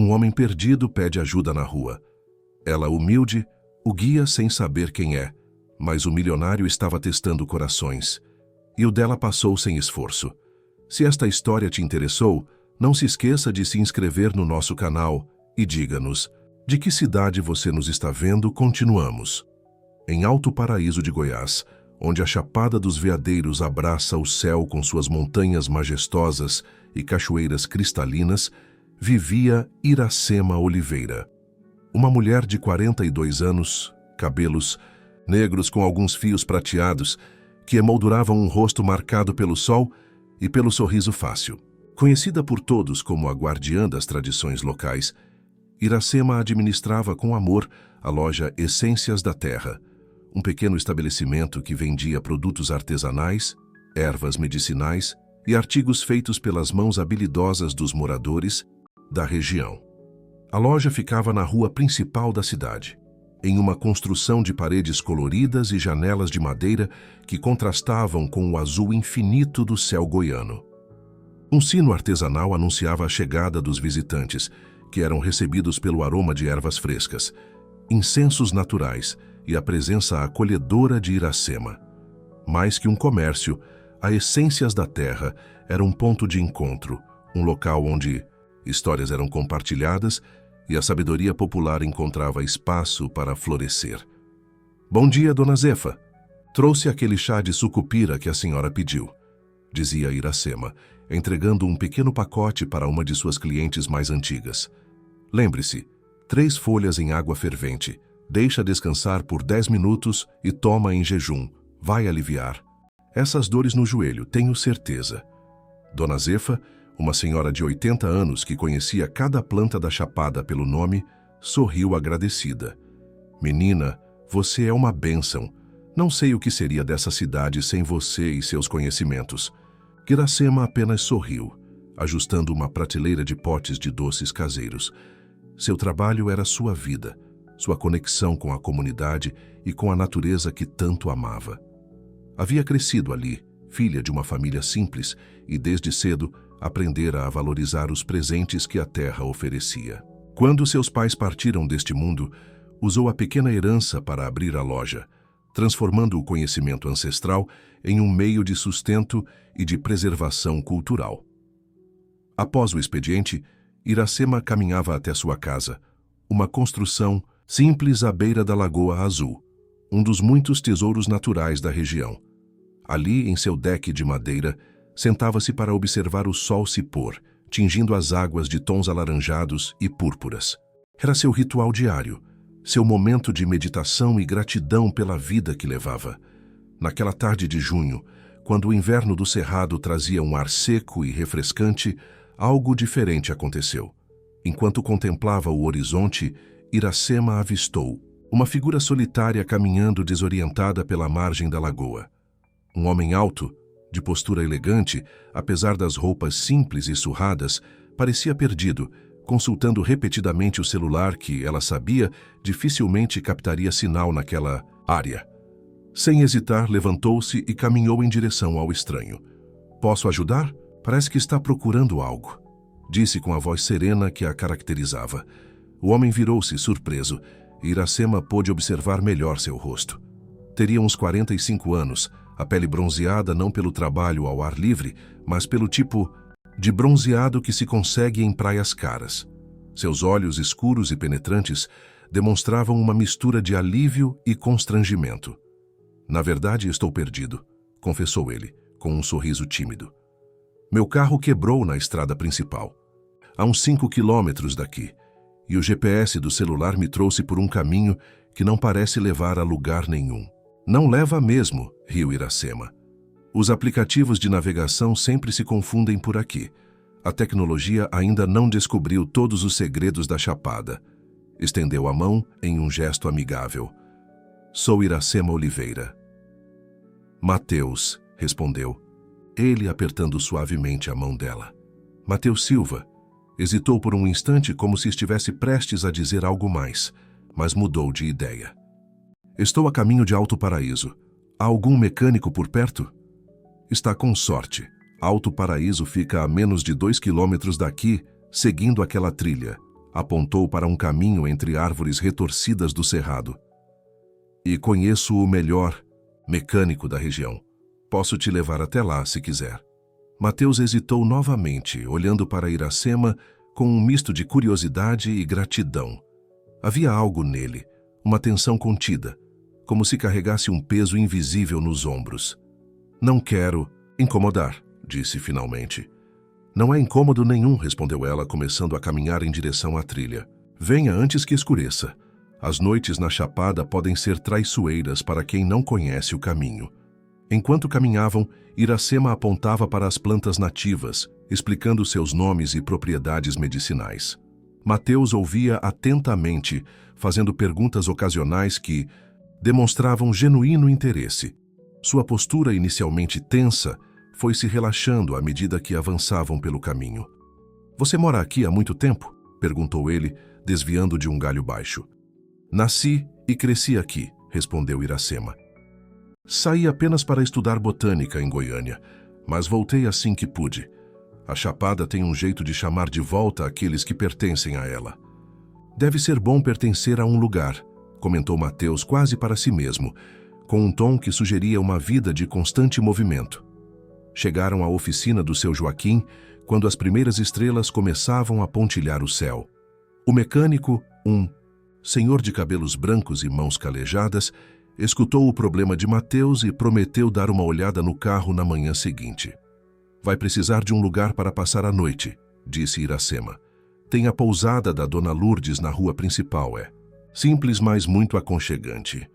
Um homem perdido pede ajuda na rua. Ela, humilde, o guia sem saber quem é, mas o milionário estava testando corações. E o dela passou sem esforço. Se esta história te interessou, não se esqueça de se inscrever no nosso canal e diga-nos de que cidade você nos está vendo. Continuamos. Em Alto Paraíso de Goiás, onde a Chapada dos Veadeiros abraça o céu com suas montanhas majestosas e cachoeiras cristalinas, vivia Iracema Oliveira. Uma mulher de 42 anos, cabelos negros com alguns fios prateados, que emolduravam um rosto marcado pelo sol e pelo sorriso fácil. Conhecida por todos como a guardiã das tradições locais, Iracema administrava com amor a loja Essências da Terra, um pequeno estabelecimento que vendia produtos artesanais, ervas medicinais e artigos feitos pelas mãos habilidosas dos moradores da região. A loja ficava na rua principal da cidade, em uma construção de paredes coloridas e janelas de madeira que contrastavam com o azul infinito do céu goiano. Um sino artesanal anunciava a chegada dos visitantes, que eram recebidos pelo aroma de ervas frescas, incensos naturais e a presença acolhedora de Iracema. Mais que um comércio, a Essências da Terra era um ponto de encontro, um local onde histórias eram compartilhadas e a sabedoria popular encontrava espaço para florescer. "Bom dia, Dona Zefa. Trouxe aquele chá de sucupira que a senhora pediu", dizia Iracema, entregando um pequeno pacote para uma de suas clientes mais antigas. "Lembre-se, 3 folhas em água fervente. Deixa descansar por 10 minutos e toma em jejum. Vai aliviar essas dores no joelho, tenho certeza." Dona Zefa, uma senhora de 80 anos que conhecia cada planta da Chapada pelo nome, sorriu agradecida. "Menina, você é uma bênção. Não sei o que seria dessa cidade sem você e seus conhecimentos." Iracema apenas sorriu, ajustando uma prateleira de potes de doces caseiros. Seu trabalho era sua vida, sua conexão com a comunidade e com a natureza que tanto amava. Havia crescido ali, filha de uma família simples, e desde cedo aprendera a valorizar os presentes que a terra oferecia. Quando seus pais partiram deste mundo, usou a pequena herança para abrir a loja, transformando o conhecimento ancestral em um meio de sustento e de preservação cultural. Após o expediente, Iracema caminhava até sua casa, uma construção simples à beira da Lagoa Azul, um dos muitos tesouros naturais da região. Ali, em seu deck de madeira, sentava-se para observar o sol se pôr, tingindo as águas de tons alaranjados e púrpuras. Era seu ritual diário, seu momento de meditação e gratidão pela vida que levava. Naquela tarde de junho, quando o inverno do Cerrado trazia um ar seco e refrescante, algo diferente aconteceu. Enquanto contemplava o horizonte, Iracema avistou uma figura solitária caminhando desorientada pela margem da lagoa. Um homem alto, de postura elegante, apesar das roupas simples e surradas, parecia perdido, consultando repetidamente o celular que, ela sabia, dificilmente captaria sinal naquela área. Sem hesitar, levantou-se e caminhou em direção ao estranho. "Posso ajudar? Parece que está procurando algo", disse com a voz serena que a caracterizava. O homem virou-se, surpreso, e Iracema pôde observar melhor seu rosto. Teria uns 45 anos, a pele bronzeada não pelo trabalho ao ar livre, mas pelo tipo de bronzeado que se consegue em praias caras. Seus olhos escuros e penetrantes demonstravam uma mistura de alívio e constrangimento. "Na verdade, estou perdido", confessou ele, com um sorriso tímido. "Meu carro quebrou na estrada principal, a uns 5 quilômetros daqui, e o GPS do celular me trouxe por um caminho que não parece levar a lugar nenhum." "Não leva mesmo", riu Iracema. "Os aplicativos de navegação sempre se confundem por aqui. A tecnologia ainda não descobriu todos os segredos da Chapada." Estendeu a mão em um gesto amigável. "Sou Iracema Oliveira." "Mateus", respondeu, ele apertando suavemente a mão dela. "Mateus Silva." Hesitou por um instante como se estivesse prestes a dizer algo mais, mas mudou de ideia. "Estou a caminho de Alto Paraíso. Há algum mecânico por perto?" "Está com sorte. Alto Paraíso fica a menos de 2 quilômetros daqui, seguindo aquela trilha. Apontou para um caminho entre árvores retorcidas do cerrado. E conheço o melhor mecânico da região. Posso te levar até lá, se quiser. Mateus hesitou novamente, olhando para Iracema com um misto de curiosidade e gratidão. Havia algo nele, uma tensão contida, como se carregasse um peso invisível nos ombros. Não quero incomodar, disse finalmente. Não é incômodo nenhum, respondeu ela, começando a caminhar em direção à trilha. Venha antes que escureça. As noites na Chapada podem ser traiçoeiras para quem não conhece o caminho. Enquanto caminhavam, Iracema apontava para as plantas nativas, explicando seus nomes e propriedades medicinais. Mateus ouvia atentamente, fazendo perguntas ocasionais que demonstravam genuíno interesse. Sua postura inicialmente tensa foi se relaxando à medida que avançavam pelo caminho. Você mora aqui há muito tempo? Perguntou ele, desviando de um galho baixo. Nasci e cresci aqui, respondeu Iracema. Saí apenas para estudar botânica em Goiânia, mas voltei assim que pude. A Chapada tem um jeito de chamar de volta aqueles que pertencem a ela. Deve ser bom pertencer a um lugar, comentou Mateus quase para si mesmo, com um tom que sugeria uma vida de constante movimento. Chegaram à oficina do seu Joaquim quando as primeiras estrelas começavam a pontilhar o céu. O mecânico, um senhor de cabelos brancos e mãos calejadas, escutou o problema de Mateus e prometeu dar uma olhada no carro na manhã seguinte. Vai precisar de um lugar para passar a noite, disse Iracema. Tem a pousada da Dona Lourdes na rua principal, é. Simples, mas muito aconchegante.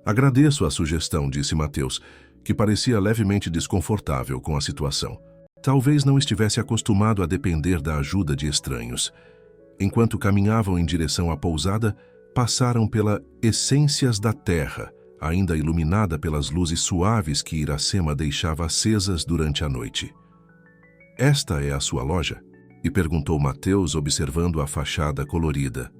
Agradeço a sugestão, disse Mateus, que parecia levemente desconfortável com a situação. Talvez não estivesse acostumado a depender da ajuda de estranhos. Enquanto caminhavam em direção à pousada, passaram pela Essências da Terra, ainda iluminada pelas luzes suaves que Iracema deixava acesas durante a noite. Esta é a sua loja? E perguntou Mateus, observando a fachada colorida.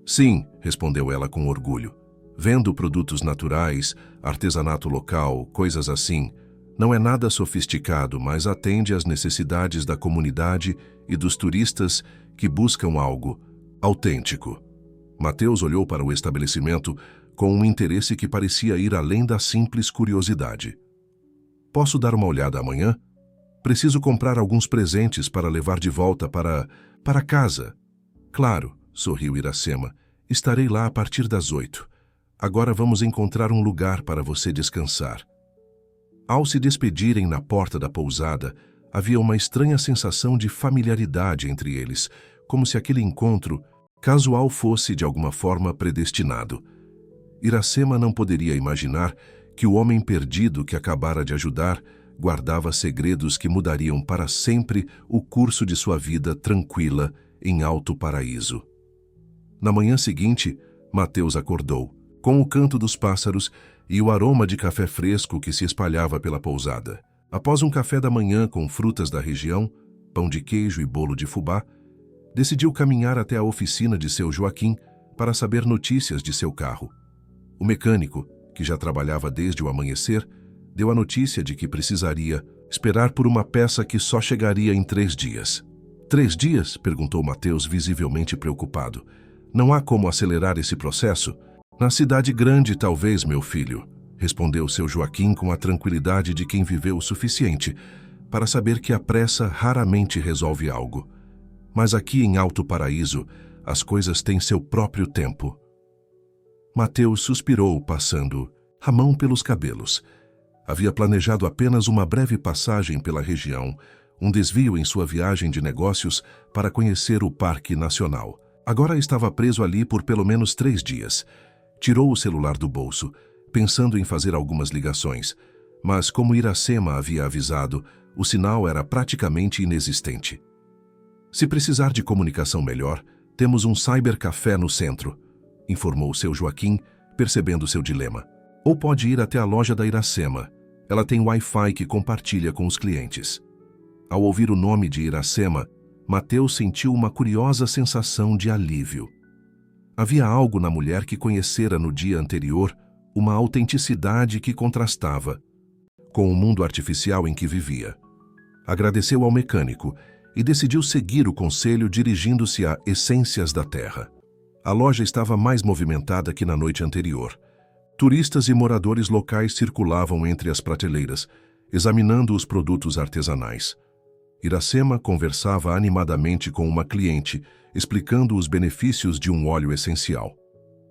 Sim, respondeu ela com orgulho. Vendo produtos naturais, artesanato local, coisas assim. Não é nada sofisticado, mas atende às necessidades da comunidade e dos turistas que buscam algo autêntico. Mateus olhou para o estabelecimento com um interesse que parecia ir além da simples curiosidade. Posso dar uma olhada amanhã? Preciso comprar alguns presentes para levar de volta para casa. Claro, sorriu Iracema. Estarei lá a partir das 8. Agora vamos encontrar um lugar para você descansar. Ao se despedirem na porta da pousada, havia uma estranha sensação de familiaridade entre eles, como se aquele encontro casual fosse de alguma forma predestinado. Iracema não poderia imaginar que o homem perdido que acabara de ajudar guardava segredos que mudariam para sempre o curso de sua vida tranquila em Alto Paraíso. Na manhã seguinte, Mateus acordou, com o canto dos pássaros e o aroma de café fresco que se espalhava pela pousada. Após um café da manhã com frutas da região, pão de queijo e bolo de fubá, decidiu caminhar até a oficina de seu Joaquim para saber notícias de seu carro. O mecânico, que já trabalhava desde o amanhecer, deu a notícia de que precisaria esperar por uma peça que só chegaria em 3 dias. 3 dias? Perguntou Mateus, visivelmente preocupado. Não há como acelerar esse processo? Na cidade grande, talvez, meu filho, respondeu seu Joaquim com a tranquilidade de quem viveu o suficiente para saber que a pressa raramente resolve algo. Mas aqui em Alto Paraíso, as coisas têm seu próprio tempo. Mateus suspirou, passando a mão pelos cabelos. Havia planejado apenas uma breve passagem pela região, um desvio em sua viagem de negócios para conhecer o Parque Nacional. Agora estava preso ali por pelo menos 3 dias. Tirou o celular do bolso, pensando em fazer algumas ligações, mas como Iracema havia avisado, o sinal era praticamente inexistente. Se precisar de comunicação melhor, temos um cybercafé no centro, informou seu Joaquim, percebendo seu dilema. Ou pode ir até a loja da Iracema. Ela tem Wi-Fi que compartilha com os clientes. Ao ouvir o nome de Iracema, Mateus sentiu uma curiosa sensação de alívio. Havia algo na mulher que conhecera no dia anterior, uma autenticidade que contrastava com o mundo artificial em que vivia. Agradeceu ao mecânico, e decidiu seguir o conselho dirigindo-se a Essências da Terra. A loja estava mais movimentada que na noite anterior. Turistas e moradores locais circulavam entre as prateleiras, examinando os produtos artesanais. Iracema conversava animadamente com uma cliente, explicando os benefícios de um óleo essencial.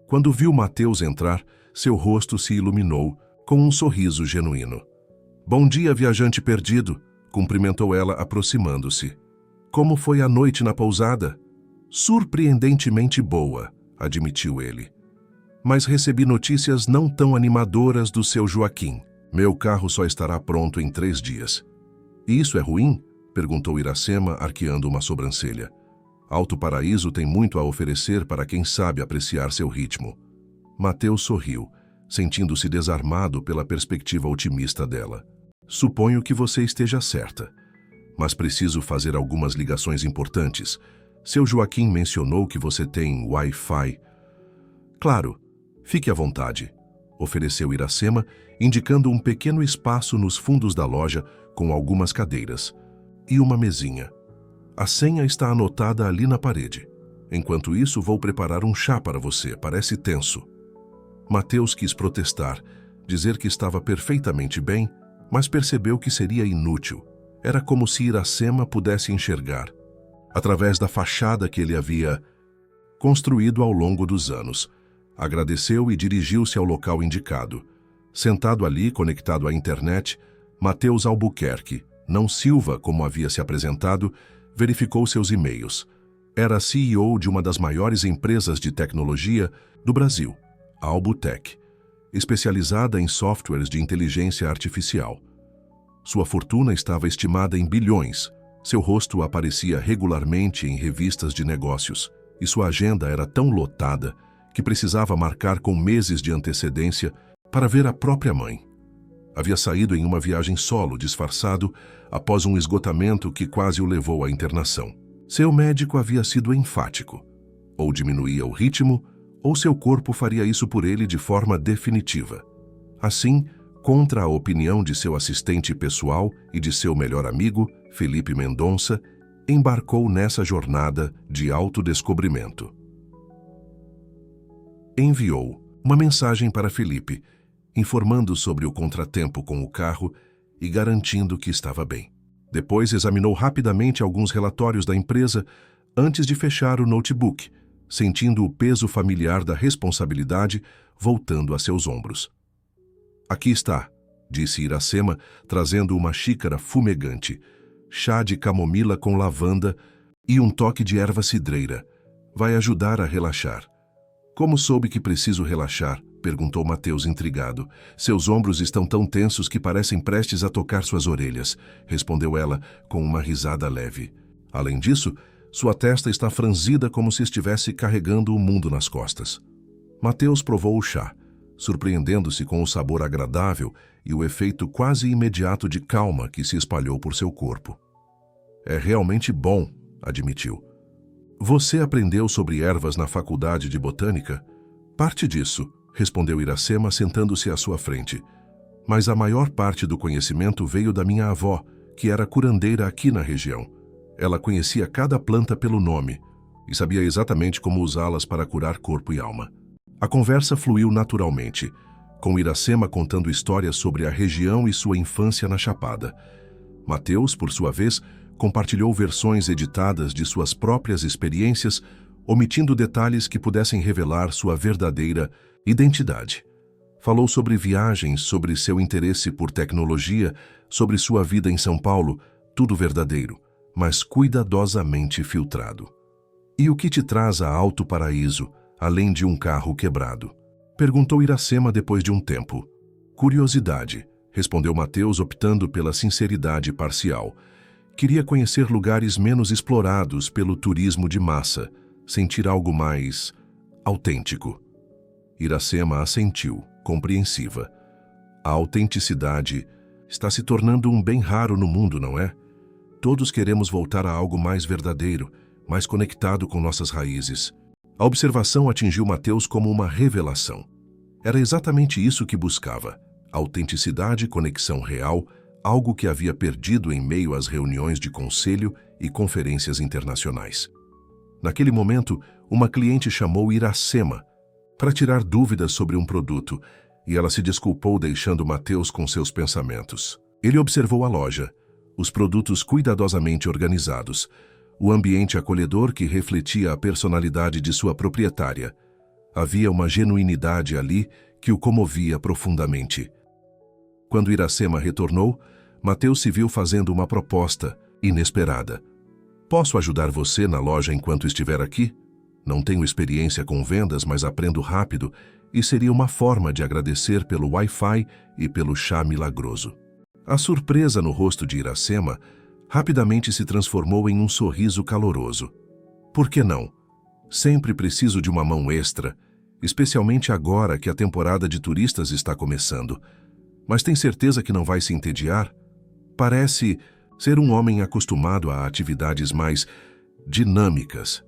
Quando viu Mateus entrar, seu rosto se iluminou com um sorriso genuíno. "Bom dia, viajante perdido", cumprimentou ela aproximando-se. "Como foi a noite na pousada?" "Surpreendentemente boa", admitiu ele. "Mas recebi notícias não tão animadoras do seu Joaquim. Meu carro só estará pronto em 3 dias." "E isso é ruim?", perguntou Iracema, arqueando uma sobrancelha. "Alto Paraíso tem muito a oferecer para quem sabe apreciar seu ritmo." Mateus sorriu, sentindo-se desarmado pela perspectiva otimista dela. "Suponho que você esteja certa, mas preciso fazer algumas ligações importantes. Seu Joaquim mencionou que você tem Wi-Fi." "Claro, fique à vontade", ofereceu Iracema, indicando um pequeno espaço nos fundos da loja com algumas cadeiras e uma mesinha. "A senha está anotada ali na parede. Enquanto isso, vou preparar um chá para você, parece tenso." Mateus quis protestar, dizer que estava perfeitamente bem, mas percebeu que seria inútil. Era como se Iracema pudesse enxergar, através da fachada que ele havia construído ao longo dos anos. Agradeceu e dirigiu-se ao local indicado. Sentado ali, conectado à internet, Mateus Albuquerque, não Silva como havia se apresentado, verificou seus e-mails. Era CEO de uma das maiores empresas de tecnologia do Brasil, a Albutech, especializada em softwares de inteligência artificial. Sua fortuna estava estimada em bilhões, seu rosto aparecia regularmente em revistas de negócios, e sua agenda era tão lotada que precisava marcar com meses de antecedência para ver a própria mãe. Havia saído em uma viagem solo, disfarçado, após um esgotamento que quase o levou à internação. Seu médico havia sido enfático. Ou diminuía o ritmo, ou seu corpo faria isso por ele de forma definitiva. Assim, contra a opinião de seu assistente pessoal e de seu melhor amigo, Felipe Mendonça, embarcou nessa jornada de autodescobrimento. Enviou uma mensagem para Felipe, informando sobre o contratempo com o carro e garantindo que estava bem. Depois examinou rapidamente alguns relatórios da empresa antes de fechar o notebook, sentindo o peso familiar da responsabilidade voltando a seus ombros. "Aqui está", disse Iracema, trazendo uma xícara fumegante, chá de camomila com lavanda e um toque de erva cidreira. "Vai ajudar a relaxar." "Como soube que preciso relaxar?", perguntou Mateus intrigado. "Seus ombros estão tão tensos que parecem prestes a tocar suas orelhas", respondeu ela com uma risada leve. "Além disso, sua testa está franzida como se estivesse carregando o mundo nas costas." Mateus provou o chá, surpreendendo-se com o sabor agradável e o efeito quase imediato de calma que se espalhou por seu corpo. "É realmente bom", admitiu. "Você aprendeu sobre ervas na faculdade de botânica?" "Parte disso", respondeu Iracema, sentando-se à sua frente. "Mas a maior parte do conhecimento veio da minha avó, que era curandeira aqui na região. Ela conhecia cada planta pelo nome e sabia exatamente como usá-las para curar corpo e alma." A conversa fluiu naturalmente, com Iracema contando histórias sobre a região e sua infância na Chapada. Mateus, por sua vez, compartilhou versões editadas de suas próprias experiências, omitindo detalhes que pudessem revelar sua verdadeira identidade. Falou sobre viagens, sobre seu interesse por tecnologia, sobre sua vida em São Paulo, tudo verdadeiro, mas cuidadosamente filtrado. "E o que te traz a Alto Paraíso, além de um carro quebrado?", perguntou Iracema depois de um tempo. "Curiosidade", respondeu Mateus, optando pela sinceridade parcial. Queria conhecer lugares menos explorados pelo turismo de massa, sentir algo mais autêntico. Iracema assentiu, compreensiva. A autenticidade está se tornando um bem raro no mundo, não é? Todos queremos voltar a algo mais verdadeiro, mais conectado com nossas raízes. A observação atingiu Mateus como uma revelação. Era exatamente isso que buscava: autenticidade, conexão real, algo que havia perdido em meio às reuniões de conselho e conferências internacionais. Naquele momento, uma cliente chamou Iracema para tirar dúvidas sobre um produto e ela se desculpou deixando Mateus com seus pensamentos. Ele observou a loja, os produtos cuidadosamente organizados, o ambiente acolhedor que refletia a personalidade de sua proprietária. Havia uma genuinidade ali que o comovia profundamente. Quando Iracema retornou, Mateus se viu fazendo uma proposta inesperada. Posso ajudar você na loja enquanto estiver aqui? Não tenho experiência com vendas, mas aprendo rápido e seria uma forma de agradecer pelo Wi-Fi e pelo chá milagroso. A surpresa no rosto de Iracema rapidamente se transformou em um sorriso caloroso. Por que não? Sempre preciso de uma mão extra, especialmente agora que a temporada de turistas está começando. Mas tem certeza que não vai se entediar? Parece ser um homem acostumado a atividades mais dinâmicas.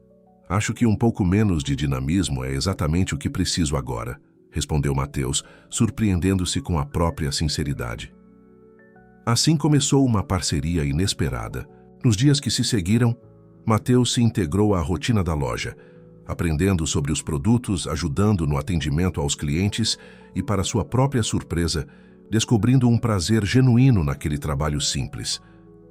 Acho que um pouco menos de dinamismo é exatamente o que preciso agora, respondeu Mateus, surpreendendo-se com a própria sinceridade. Assim começou uma parceria inesperada. Nos dias que se seguiram, Mateus se integrou à rotina da loja, aprendendo sobre os produtos, ajudando no atendimento aos clientes e, para sua própria surpresa, descobrindo um prazer genuíno naquele trabalho simples.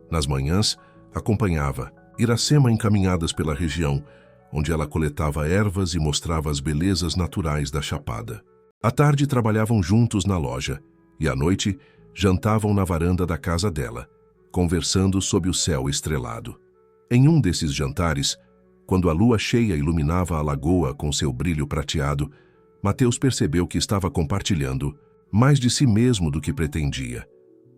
Nas manhãs, acompanhava Iracema em caminhadas pela região, onde ela coletava ervas e mostrava as belezas naturais da Chapada. À tarde, trabalhavam juntos na loja e, à noite, jantavam na varanda da casa dela, conversando sob o céu estrelado. Em um desses jantares, quando a lua cheia iluminava a lagoa com seu brilho prateado, Mateus percebeu que estava compartilhando mais de si mesmo do que pretendia.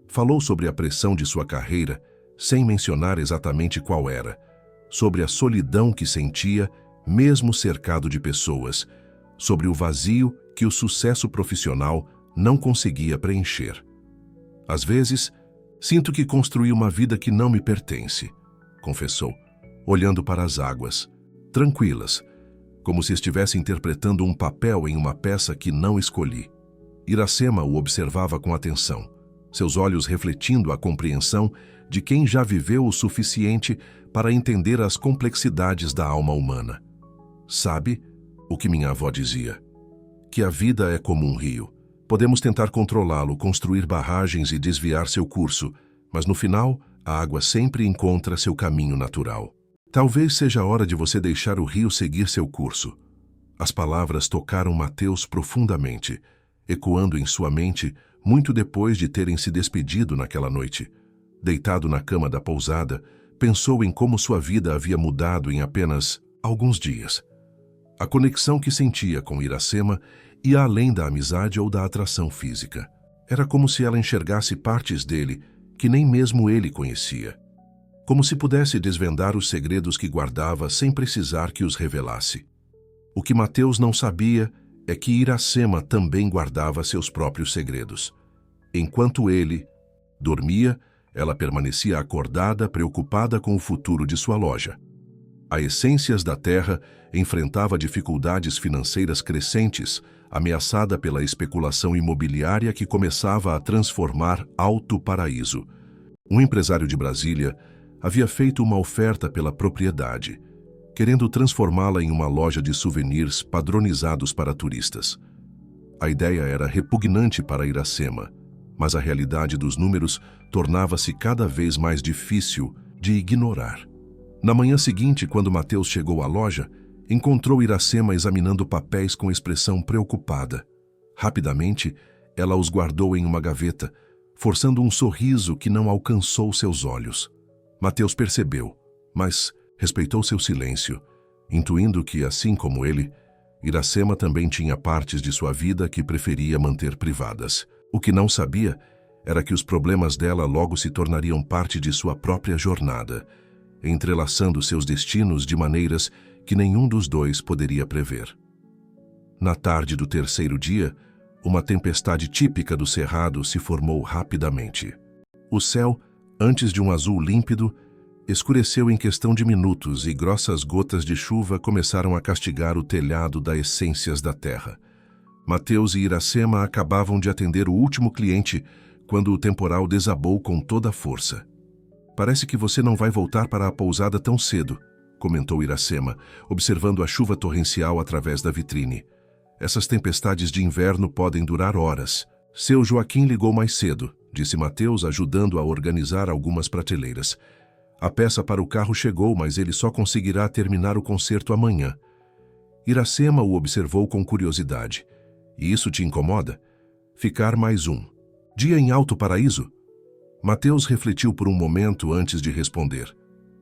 Falou sobre a pressão de sua carreira, sem mencionar exatamente qual era, sobre a solidão que sentia, mesmo cercado de pessoas, sobre o vazio que o sucesso profissional não conseguia preencher. Às vezes, sinto que construí uma vida que não me pertence, confessou, olhando para as águas, tranquilas, como se estivesse interpretando um papel em uma peça que não escolhi. Iracema o observava com atenção, seus olhos refletindo a compreensão de quem já viveu o suficiente para entender as complexidades da alma humana. Sabe o que minha avó dizia? Que a vida é como um rio. Podemos tentar controlá-lo, construir barragens e desviar seu curso, mas no final, a água sempre encontra seu caminho natural. Talvez seja a hora de você deixar o rio seguir seu curso. As palavras tocaram Mateus profundamente, ecoando em sua mente muito depois de terem se despedido naquela noite. Deitado na cama da pousada, pensou em como sua vida havia mudado em apenas alguns dias. A conexão que sentia com Iracema ia além da amizade ou da atração física. Era como se ela enxergasse partes dele que nem mesmo ele conhecia. Como se pudesse desvendar os segredos que guardava sem precisar que os revelasse. O que Mateus não sabia é que Iracema também guardava seus próprios segredos. Enquanto ele dormia, ela permanecia acordada, preocupada com o futuro de sua loja. A Essências da Terra enfrentava dificuldades financeiras crescentes, ameaçada pela especulação imobiliária que começava a transformar Alto Paraíso. Um empresário de Brasília havia feito uma oferta pela propriedade, querendo transformá-la em uma loja de souvenirs padronizados para turistas. A ideia era repugnante para Iracema, mas a realidade dos números tornava-se cada vez mais difícil de ignorar. Na manhã seguinte, quando Mateus chegou à loja, encontrou Iracema examinando papéis com expressão preocupada. Rapidamente, ela os guardou em uma gaveta, forçando um sorriso que não alcançou seus olhos. Mateus percebeu, mas respeitou seu silêncio, intuindo que, assim como ele, Iracema também tinha partes de sua vida que preferia manter privadas. O que não sabia era que os problemas dela logo se tornariam parte de sua própria jornada, entrelaçando seus destinos de maneiras que nenhum dos dois poderia prever. Na tarde do terceiro dia, uma tempestade típica do Cerrado se formou rapidamente. O céu, antes de um azul límpido, escureceu em questão de minutos e grossas gotas de chuva começaram a castigar o telhado da Essências da Terra. Mateus e Iracema acabavam de atender o último cliente quando o temporal desabou com toda a força. Parece que você não vai voltar para a pousada tão cedo, comentou Iracema, observando a chuva torrencial através da vitrine. Essas tempestades de inverno podem durar horas. Seu Joaquim ligou mais cedo, disse Mateus, ajudando a organizar algumas prateleiras. A peça para o carro chegou, mas ele só conseguirá terminar o conserto amanhã. Iracema o observou com curiosidade. E isso te incomoda? Ficar mais um dia em Alto Paraíso? Mateus refletiu por um momento antes de responder.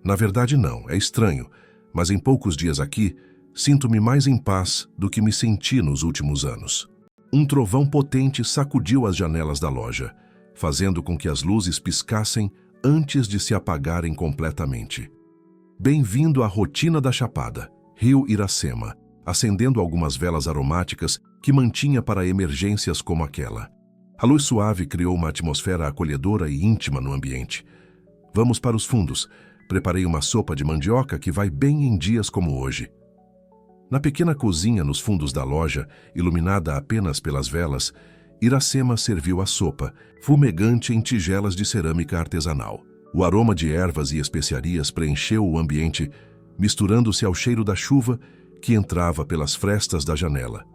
Na verdade não, é estranho, mas em poucos dias aqui, sinto-me mais em paz do que me senti nos últimos anos. Um trovão potente sacudiu as janelas da loja, fazendo com que as luzes piscassem antes de se apagarem completamente. Bem-vindo à rotina da Chapada, riu Iracema, acendendo algumas velas aromáticas que mantinha para emergências como aquela. A luz suave criou uma atmosfera acolhedora e íntima no ambiente. Vamos para os fundos. Preparei uma sopa de mandioca que vai bem em dias como hoje. Na pequena cozinha nos fundos da loja, iluminada apenas pelas velas, Iracema serviu a sopa, fumegante em tigelas de cerâmica artesanal. O aroma de ervas e especiarias preencheu o ambiente, misturando-se ao cheiro da chuva que entrava pelas frestas da janela.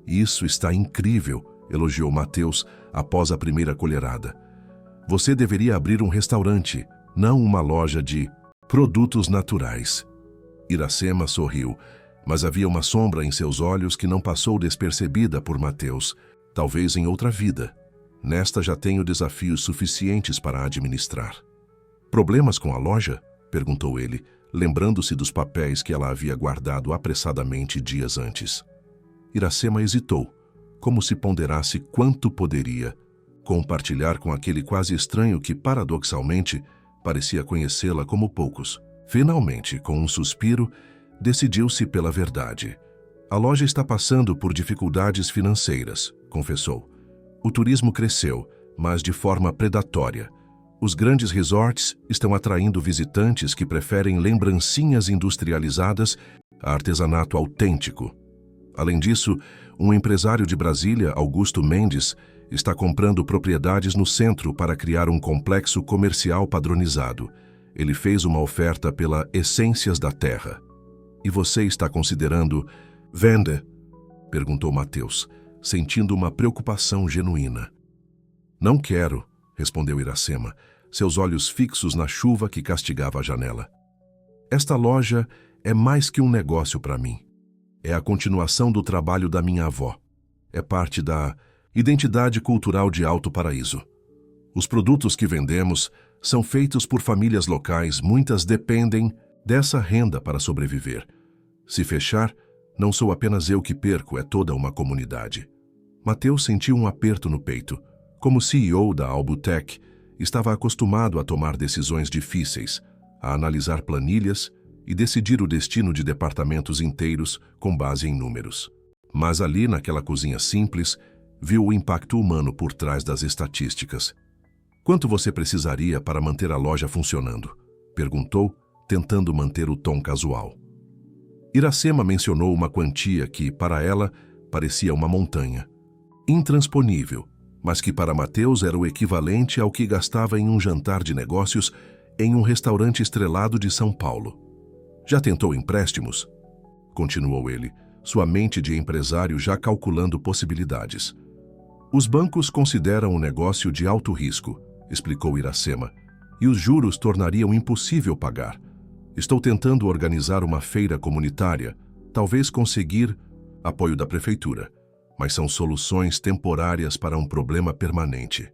Isso está incrível, elogiou Mateus após a primeira colherada. Você deveria abrir um restaurante, não uma loja de produtos naturais. Iracema sorriu, mas havia uma sombra em seus olhos que não passou despercebida por Mateus, talvez em outra vida. Nesta já tenho desafios suficientes para administrar. Problemas com a loja? Perguntou ele, lembrando-se dos papéis que ela havia guardado apressadamente dias antes. Iracema hesitou, como se ponderasse quanto poderia compartilhar com aquele quase estranho que, paradoxalmente, parecia conhecê-la como poucos. Finalmente, com um suspiro, decidiu-se pela verdade. A loja está passando por dificuldades financeiras, confessou. O turismo cresceu, mas de forma predatória. Os grandes resorts estão atraindo visitantes que preferem lembrancinhas industrializadas a artesanato autêntico. Além disso, um empresário de Brasília, Augusto Mendes, está comprando propriedades no centro para criar um complexo comercial padronizado. Ele fez uma oferta pela Essências da Terra. E você está considerando vender? Perguntou Mateus, sentindo uma preocupação genuína. Não quero, respondeu Iracema, seus olhos fixos na chuva que castigava a janela. Esta loja é mais que um negócio para mim. É a continuação do trabalho da minha avó. É parte da identidade cultural de Alto Paraíso. Os produtos que vendemos são feitos por famílias locais, muitas dependem dessa renda para sobreviver. Se fechar, não sou apenas eu que perco, é toda uma comunidade. Mateus sentiu um aperto no peito. Como CEO da Albutec, estava acostumado a tomar decisões difíceis, a analisar planilhas e decidir o destino de departamentos inteiros com base em números. Mas ali, naquela cozinha simples, viu o impacto humano por trás das estatísticas. Quanto você precisaria para manter a loja funcionando? Perguntou, tentando manter o tom casual. Iracema mencionou uma quantia que, para ela, parecia uma montanha. Intransponível, mas que para Mateus era o equivalente ao que gastava em um jantar de negócios em um restaurante estrelado de São Paulo. Já tentou empréstimos? Continuou ele, sua mente de empresário já calculando possibilidades. Os bancos consideram o negócio de alto risco, explicou Iracema, e os juros tornariam impossível pagar. Estou tentando organizar uma feira comunitária, talvez conseguir apoio da prefeitura, mas são soluções temporárias para um problema permanente.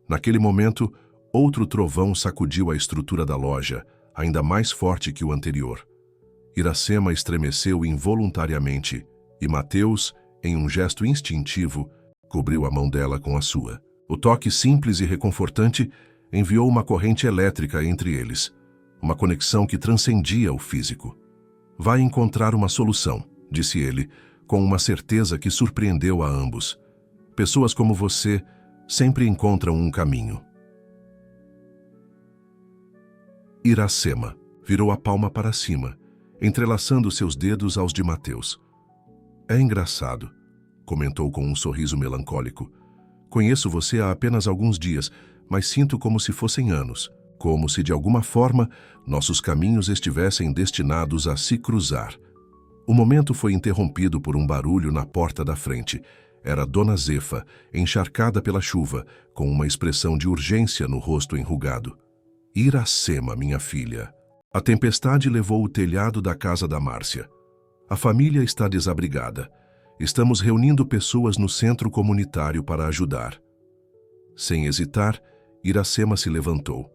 Naquele momento, outro trovão sacudiu a estrutura da loja, ainda mais forte que o anterior. Iracema estremeceu involuntariamente e Mateus, em um gesto instintivo, cobriu a mão dela com a sua. O toque simples e reconfortante enviou uma corrente elétrica entre eles, uma conexão que transcendia o físico. Vai encontrar uma solução, disse ele, com uma certeza que surpreendeu a ambos. Pessoas como você sempre encontram um caminho. Iracema virou a palma para cima, entrelaçando seus dedos aos de Mateus. É engraçado, comentou com um sorriso melancólico. Conheço você há apenas alguns dias, mas sinto como se fossem anos. como se de alguma forma nossos caminhos estivessem destinados a se cruzar. O momento foi interrompido por um barulho na porta da frente. Era Dona Zefa, encharcada pela chuva, com uma expressão de urgência no rosto enrugado. Iracema, minha filha. A tempestade levou o telhado da casa da Márcia. A família está desabrigada. Estamos reunindo pessoas no centro comunitário para ajudar. Sem hesitar, Iracema se levantou.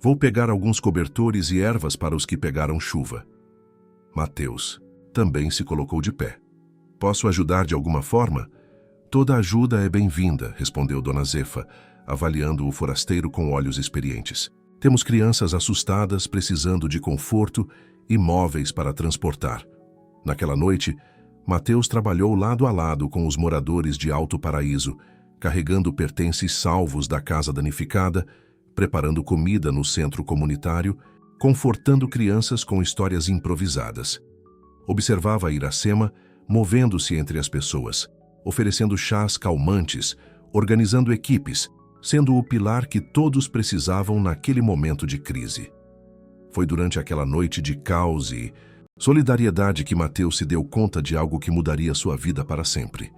Vou pegar alguns cobertores e ervas para os que pegaram chuva. Mateus também se colocou de pé. Posso ajudar de alguma forma? Toda ajuda é bem-vinda, respondeu Dona Zefa, avaliando o forasteiro com olhos experientes. Temos crianças assustadas precisando de conforto e móveis para transportar. Naquela noite, Mateus trabalhou lado a lado com os moradores de Alto Paraíso, carregando pertences salvos da casa danificada, preparando comida no centro comunitário, confortando crianças com histórias improvisadas. Observava Iracema, movendo-se entre as pessoas, oferecendo chás calmantes, organizando equipes, sendo o pilar que todos precisavam naquele momento de crise. Foi durante aquela noite de caos e solidariedade que Mateus se deu conta de algo que mudaria sua vida para sempre.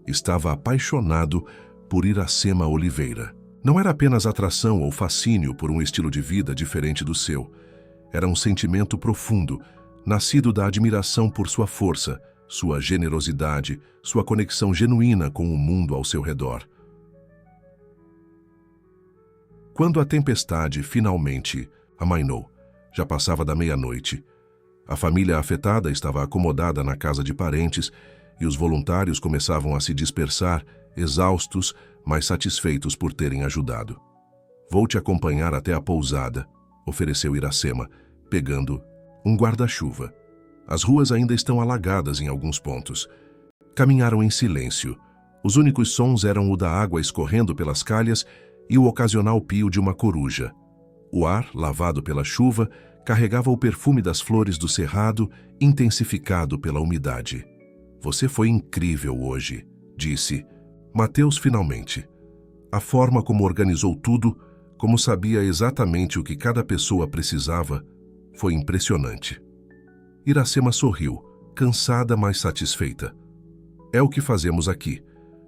Estava apaixonado por Iracema Oliveira. Não era apenas atração ou fascínio por um estilo de vida diferente do seu. Era um sentimento profundo, nascido da admiração por sua força, sua generosidade, sua conexão genuína com o mundo ao seu redor. Quando a tempestade finalmente amainou, já passava da meia-noite. A família afetada estava acomodada na casa de parentes e os voluntários começavam a se dispersar, exaustos, mas satisfeitos por terem ajudado. Vou te acompanhar até a pousada, ofereceu Iracema, pegando um guarda-chuva. As ruas ainda estão alagadas em alguns pontos. Caminharam em silêncio. Os únicos sons eram o da água escorrendo pelas calhas e o ocasional pio de uma coruja. O ar, lavado pela chuva, carregava o perfume das flores do cerrado, intensificado pela umidade. Você foi incrível hoje, disse Mateus finalmente. A forma como organizou tudo, como sabia exatamente o que cada pessoa precisava, foi impressionante. Iracema sorriu, cansada, mas satisfeita. É o que fazemos aqui.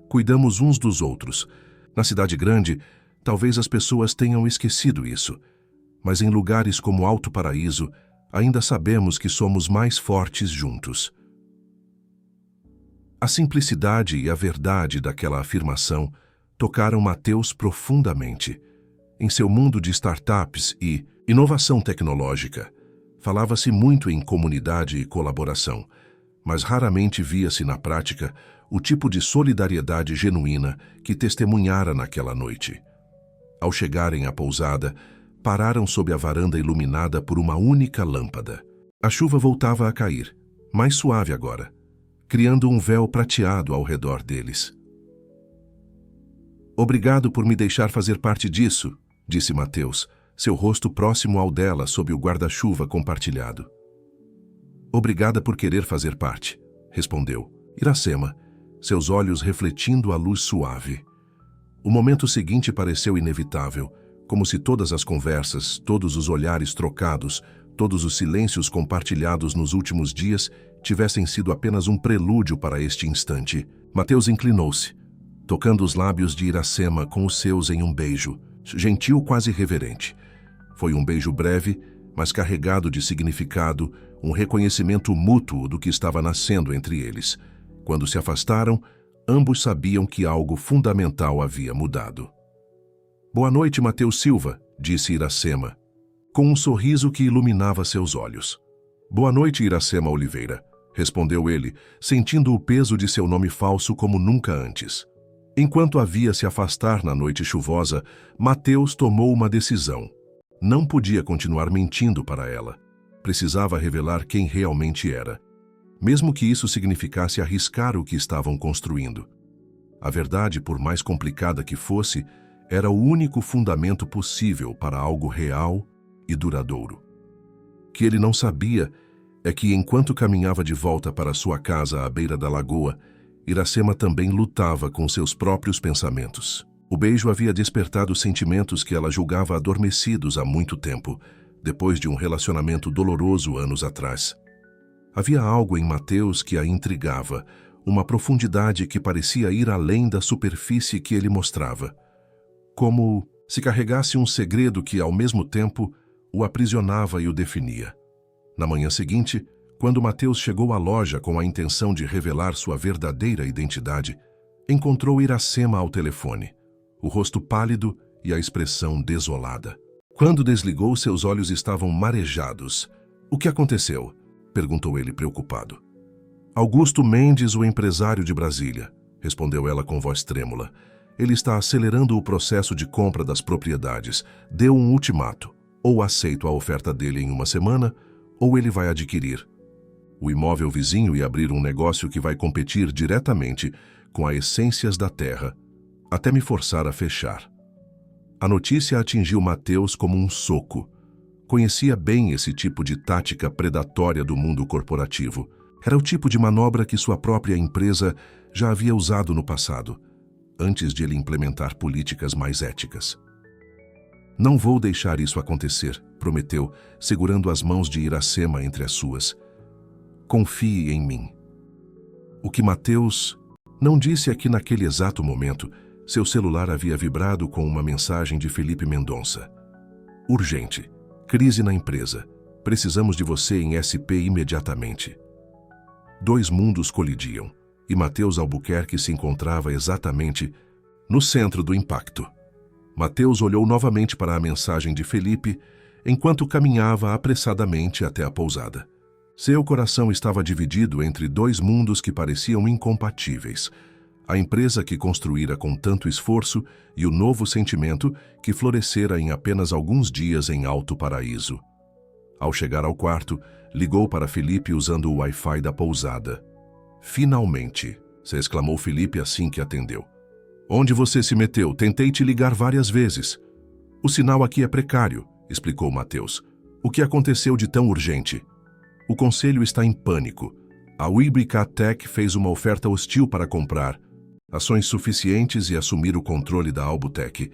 Cuidamos uns dos outros. Na cidade grande, talvez as pessoas tenham esquecido isso. Mas em lugares como Alto Paraíso, ainda sabemos que somos mais fortes juntos. A simplicidade e a verdade daquela afirmação tocaram Mateus profundamente. Em seu mundo de startups e inovação tecnológica, falava-se muito em comunidade e colaboração, mas raramente via-se na prática o tipo de solidariedade genuína que testemunhara naquela noite. Ao chegarem à pousada, pararam sob a varanda iluminada por uma única lâmpada. A chuva voltava a cair, mais suave agora, criando um véu prateado ao redor deles. Obrigado por me deixar fazer parte disso, disse Mateus, seu rosto próximo ao dela sob o guarda-chuva compartilhado. Obrigada por querer fazer parte, respondeu Iracema, seus olhos refletindo a luz suave. O momento seguinte pareceu inevitável, como se todas as conversas, todos os olhares trocados, todos os silêncios compartilhados nos últimos dias tivessem sido apenas um prelúdio para este instante. Mateus inclinou-se, tocando os lábios de Iracema com os seus em um beijo, gentil, quase reverente. Foi um beijo breve, mas carregado de significado, um reconhecimento mútuo do que estava nascendo entre eles. Quando se afastaram, ambos sabiam que algo fundamental havia mudado. Boa noite, Mateus Silva, disse Iracema, com um sorriso que iluminava seus olhos. Boa noite, Iracema Oliveira, respondeu ele, sentindo o peso de seu nome falso como nunca antes. Enquanto havia se afastar na noite chuvosa, Mateus tomou uma decisão. Não podia continuar mentindo para ela. Precisava revelar quem realmente era, mesmo que isso significasse arriscar o que estavam construindo. A verdade, por mais complicada que fosse, era o único fundamento possível para algo real e duradouro. O que ele não sabia é que, enquanto caminhava de volta para sua casa à beira da lagoa, Iracema também lutava com seus próprios pensamentos. O beijo havia despertado sentimentos que ela julgava adormecidos há muito tempo, depois de um relacionamento doloroso anos atrás. Havia algo em Mateus que a intrigava, uma profundidade que parecia ir além da superfície que ele mostrava. Como se carregasse um segredo que, ao mesmo tempo, o aprisionava e o definia. Na manhã seguinte, quando Mateus chegou à loja com a intenção de revelar sua verdadeira identidade, encontrou Iracema ao telefone, o rosto pálido e a expressão desolada. Quando desligou, seus olhos estavam marejados. "O que aconteceu?" perguntou ele preocupado. "Augusto Mendes, o empresário de Brasília", respondeu ela com voz trêmula. "Ele está acelerando o processo de compra das propriedades. Deu um ultimato. Ou aceito a oferta dele em uma semana, ou ele vai adquirir o imóvel vizinho e abrir um negócio que vai competir diretamente com a Essências da Terra, até me forçar a fechar." A notícia atingiu Mateus como um soco. Conhecia bem esse tipo de tática predatória do mundo corporativo. Era o tipo de manobra que sua própria empresa já havia usado no passado, antes de ele implementar políticas mais éticas. "Não vou deixar isso acontecer", prometeu, segurando as mãos de Iracema entre as suas. "Confie em mim." O que Mateus não disse é que naquele exato momento, seu celular havia vibrado com uma mensagem de Felipe Mendonça. "Urgente. Crise na empresa. Precisamos de você em SP imediatamente." Dois mundos colidiam, e Mateus Albuquerque se encontrava exatamente no centro do impacto. Mateus olhou novamente para a mensagem de Felipe, enquanto caminhava apressadamente até a pousada. Seu coração estava dividido entre dois mundos que pareciam incompatíveis: a empresa que construíra com tanto esforço e o novo sentimento que florescera em apenas alguns dias em Alto Paraíso. Ao chegar ao quarto, ligou para Felipe usando o Wi-Fi da pousada. "Finalmente!" se exclamou Felipe assim que atendeu. "Onde você se meteu? Tentei te ligar várias vezes." "O sinal aqui é precário", explicou Mateus. "O que aconteceu de tão urgente?" "O conselho está em pânico. A Ubica Tech fez uma oferta hostil para comprar ações suficientes e assumir o controle da Albutech.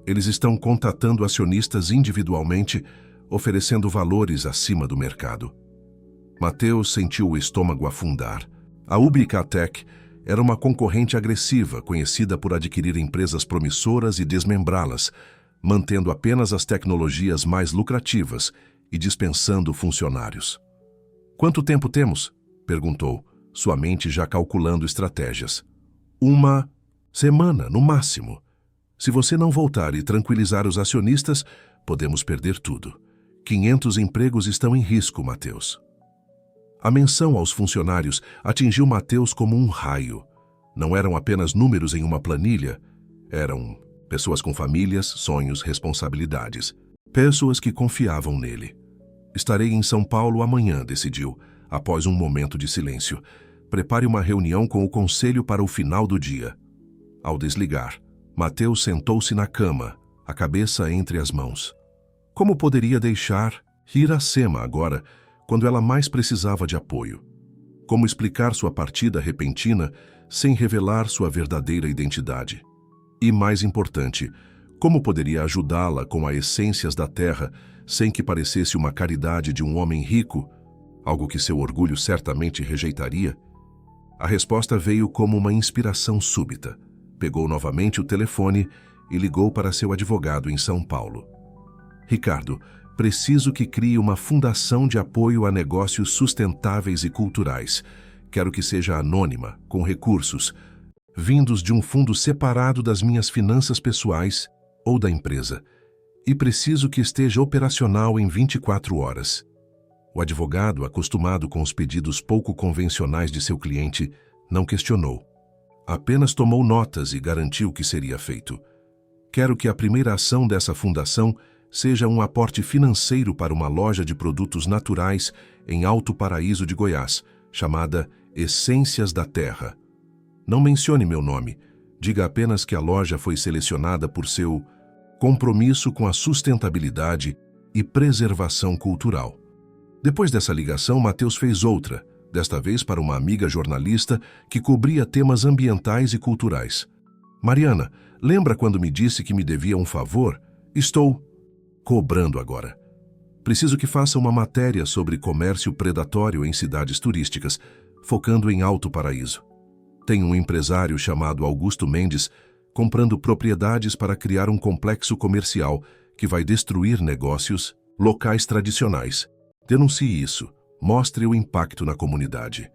Eles estão contatando acionistas individualmente, oferecendo valores acima do mercado." Mateus sentiu o estômago afundar. A Ubica Tech era uma concorrente agressiva, conhecida por adquirir empresas promissoras e desmembrá-las, mantendo apenas as tecnologias mais lucrativas e dispensando funcionários. "Quanto tempo temos?" perguntou, sua mente já calculando estratégias. "Uma semana, no máximo. Se você não voltar e tranquilizar os acionistas, podemos perder tudo. 500 empregos estão em risco, Mateus." A menção aos funcionários atingiu Mateus como um raio. Não eram apenas números em uma planilha, eram pessoas com famílias, sonhos, responsabilidades. Pessoas que confiavam nele. "Estarei em São Paulo amanhã", decidiu, após um momento de silêncio. "Prepare uma reunião com o conselho para o final do dia." Ao desligar, Mateus sentou-se na cama, a cabeça entre as mãos. Como poderia deixar Iracema agora, quando ela mais precisava de apoio? Como explicar sua partida repentina sem revelar sua verdadeira identidade? E, mais importante, como poderia ajudá-la com as essências da terra sem que parecesse uma caridade de um homem rico, algo que seu orgulho certamente rejeitaria? A resposta veio como uma inspiração súbita. Pegou novamente o telefone e ligou para seu advogado em São Paulo. "Ricardo, preciso que crie uma fundação de apoio a negócios sustentáveis e culturais. Quero que seja anônima, com recursos, vindos de um fundo separado das minhas finanças pessoais ou da empresa. E preciso que esteja operacional em 24 horas. O advogado, acostumado com os pedidos pouco convencionais de seu cliente, não questionou. Apenas tomou notas e garantiu que seria feito. "Quero que a primeira ação dessa fundação seja um aporte financeiro para uma loja de produtos naturais em Alto Paraíso de Goiás, chamada Essências da Terra. Não mencione meu nome, diga apenas que a loja foi selecionada por seu compromisso com a sustentabilidade e preservação cultural." Depois dessa ligação, Mateus fez outra, desta vez para uma amiga jornalista que cobria temas ambientais e culturais. Mariana, lembra quando me disse que me devia um favor? Estou cobrando agora. Preciso que faça uma matéria sobre comércio predatório em cidades turísticas, focando em Alto Paraíso. Tem um empresário chamado Augusto Mendes comprando propriedades para criar um complexo comercial que vai destruir negócios locais tradicionais. Denuncie isso. Mostre o impacto na comunidade.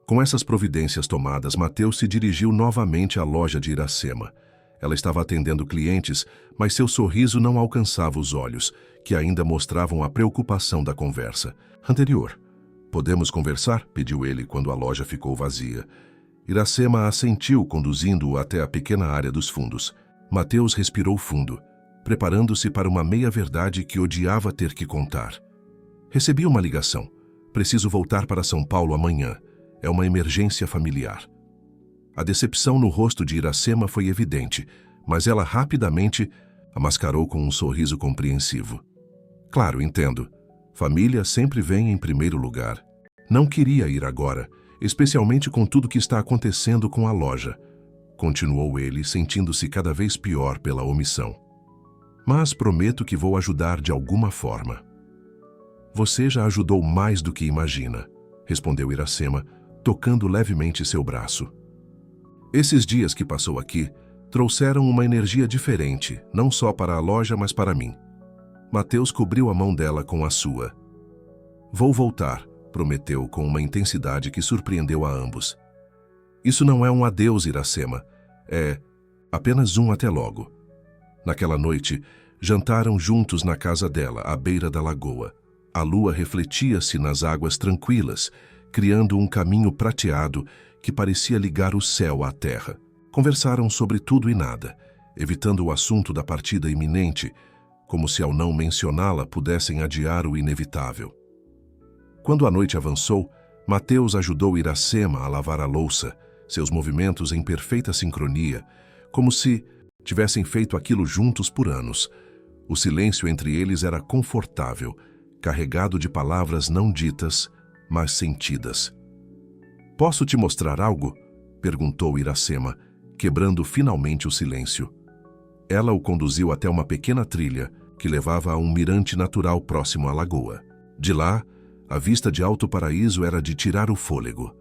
Com essas providências tomadas, Mateus se dirigiu novamente à loja de Iracema. Ela estava atendendo clientes, mas seu sorriso não alcançava os olhos, que ainda mostravam a preocupação da conversa anterior. Podemos conversar? Pediu ele quando a loja ficou vazia. Iracema assentiu, conduzindo-o até a pequena área dos fundos. Mateus respirou fundo, preparando-se para uma meia-verdade que odiava ter que contar. Recebi uma ligação. Preciso voltar para São Paulo amanhã. É uma emergência familiar. A decepção no rosto de Iracema foi evidente, mas ela rapidamente a mascarou com um sorriso compreensivo. Claro, entendo. Família sempre vem em primeiro lugar. Não queria ir agora, especialmente com tudo que está acontecendo com a loja. Continuou ele, sentindo-se cada vez pior pela omissão. Mas prometo que vou ajudar de alguma forma. Você já ajudou mais do que imagina, respondeu Iracema, tocando levemente seu braço. Esses dias que passou aqui trouxeram uma energia diferente, não só para a loja, mas para mim. Mateus cobriu a mão dela com a sua. Vou voltar, prometeu com uma intensidade que surpreendeu a ambos. Isso não é um adeus, Iracema. É apenas um até logo. Naquela noite, jantaram juntos na casa dela, à beira da lagoa. A lua refletia-se nas águas tranquilas, criando um caminho prateado que parecia ligar o céu à terra. Conversaram sobre tudo e nada, evitando o assunto da partida iminente, como se ao não mencioná-la pudessem adiar o inevitável. Quando a noite avançou, Mateus ajudou Iracema a lavar a louça, seus movimentos em perfeita sincronia, como se tivessem feito aquilo juntos por anos. O silêncio entre eles era confortável, carregado de palavras não ditas, mas sentidas. Posso te mostrar algo? Perguntou Iracema, quebrando finalmente o silêncio. Ela o conduziu até uma pequena trilha que levava a um mirante natural próximo à lagoa. De lá, a vista de Alto Paraíso era de tirar o fôlego.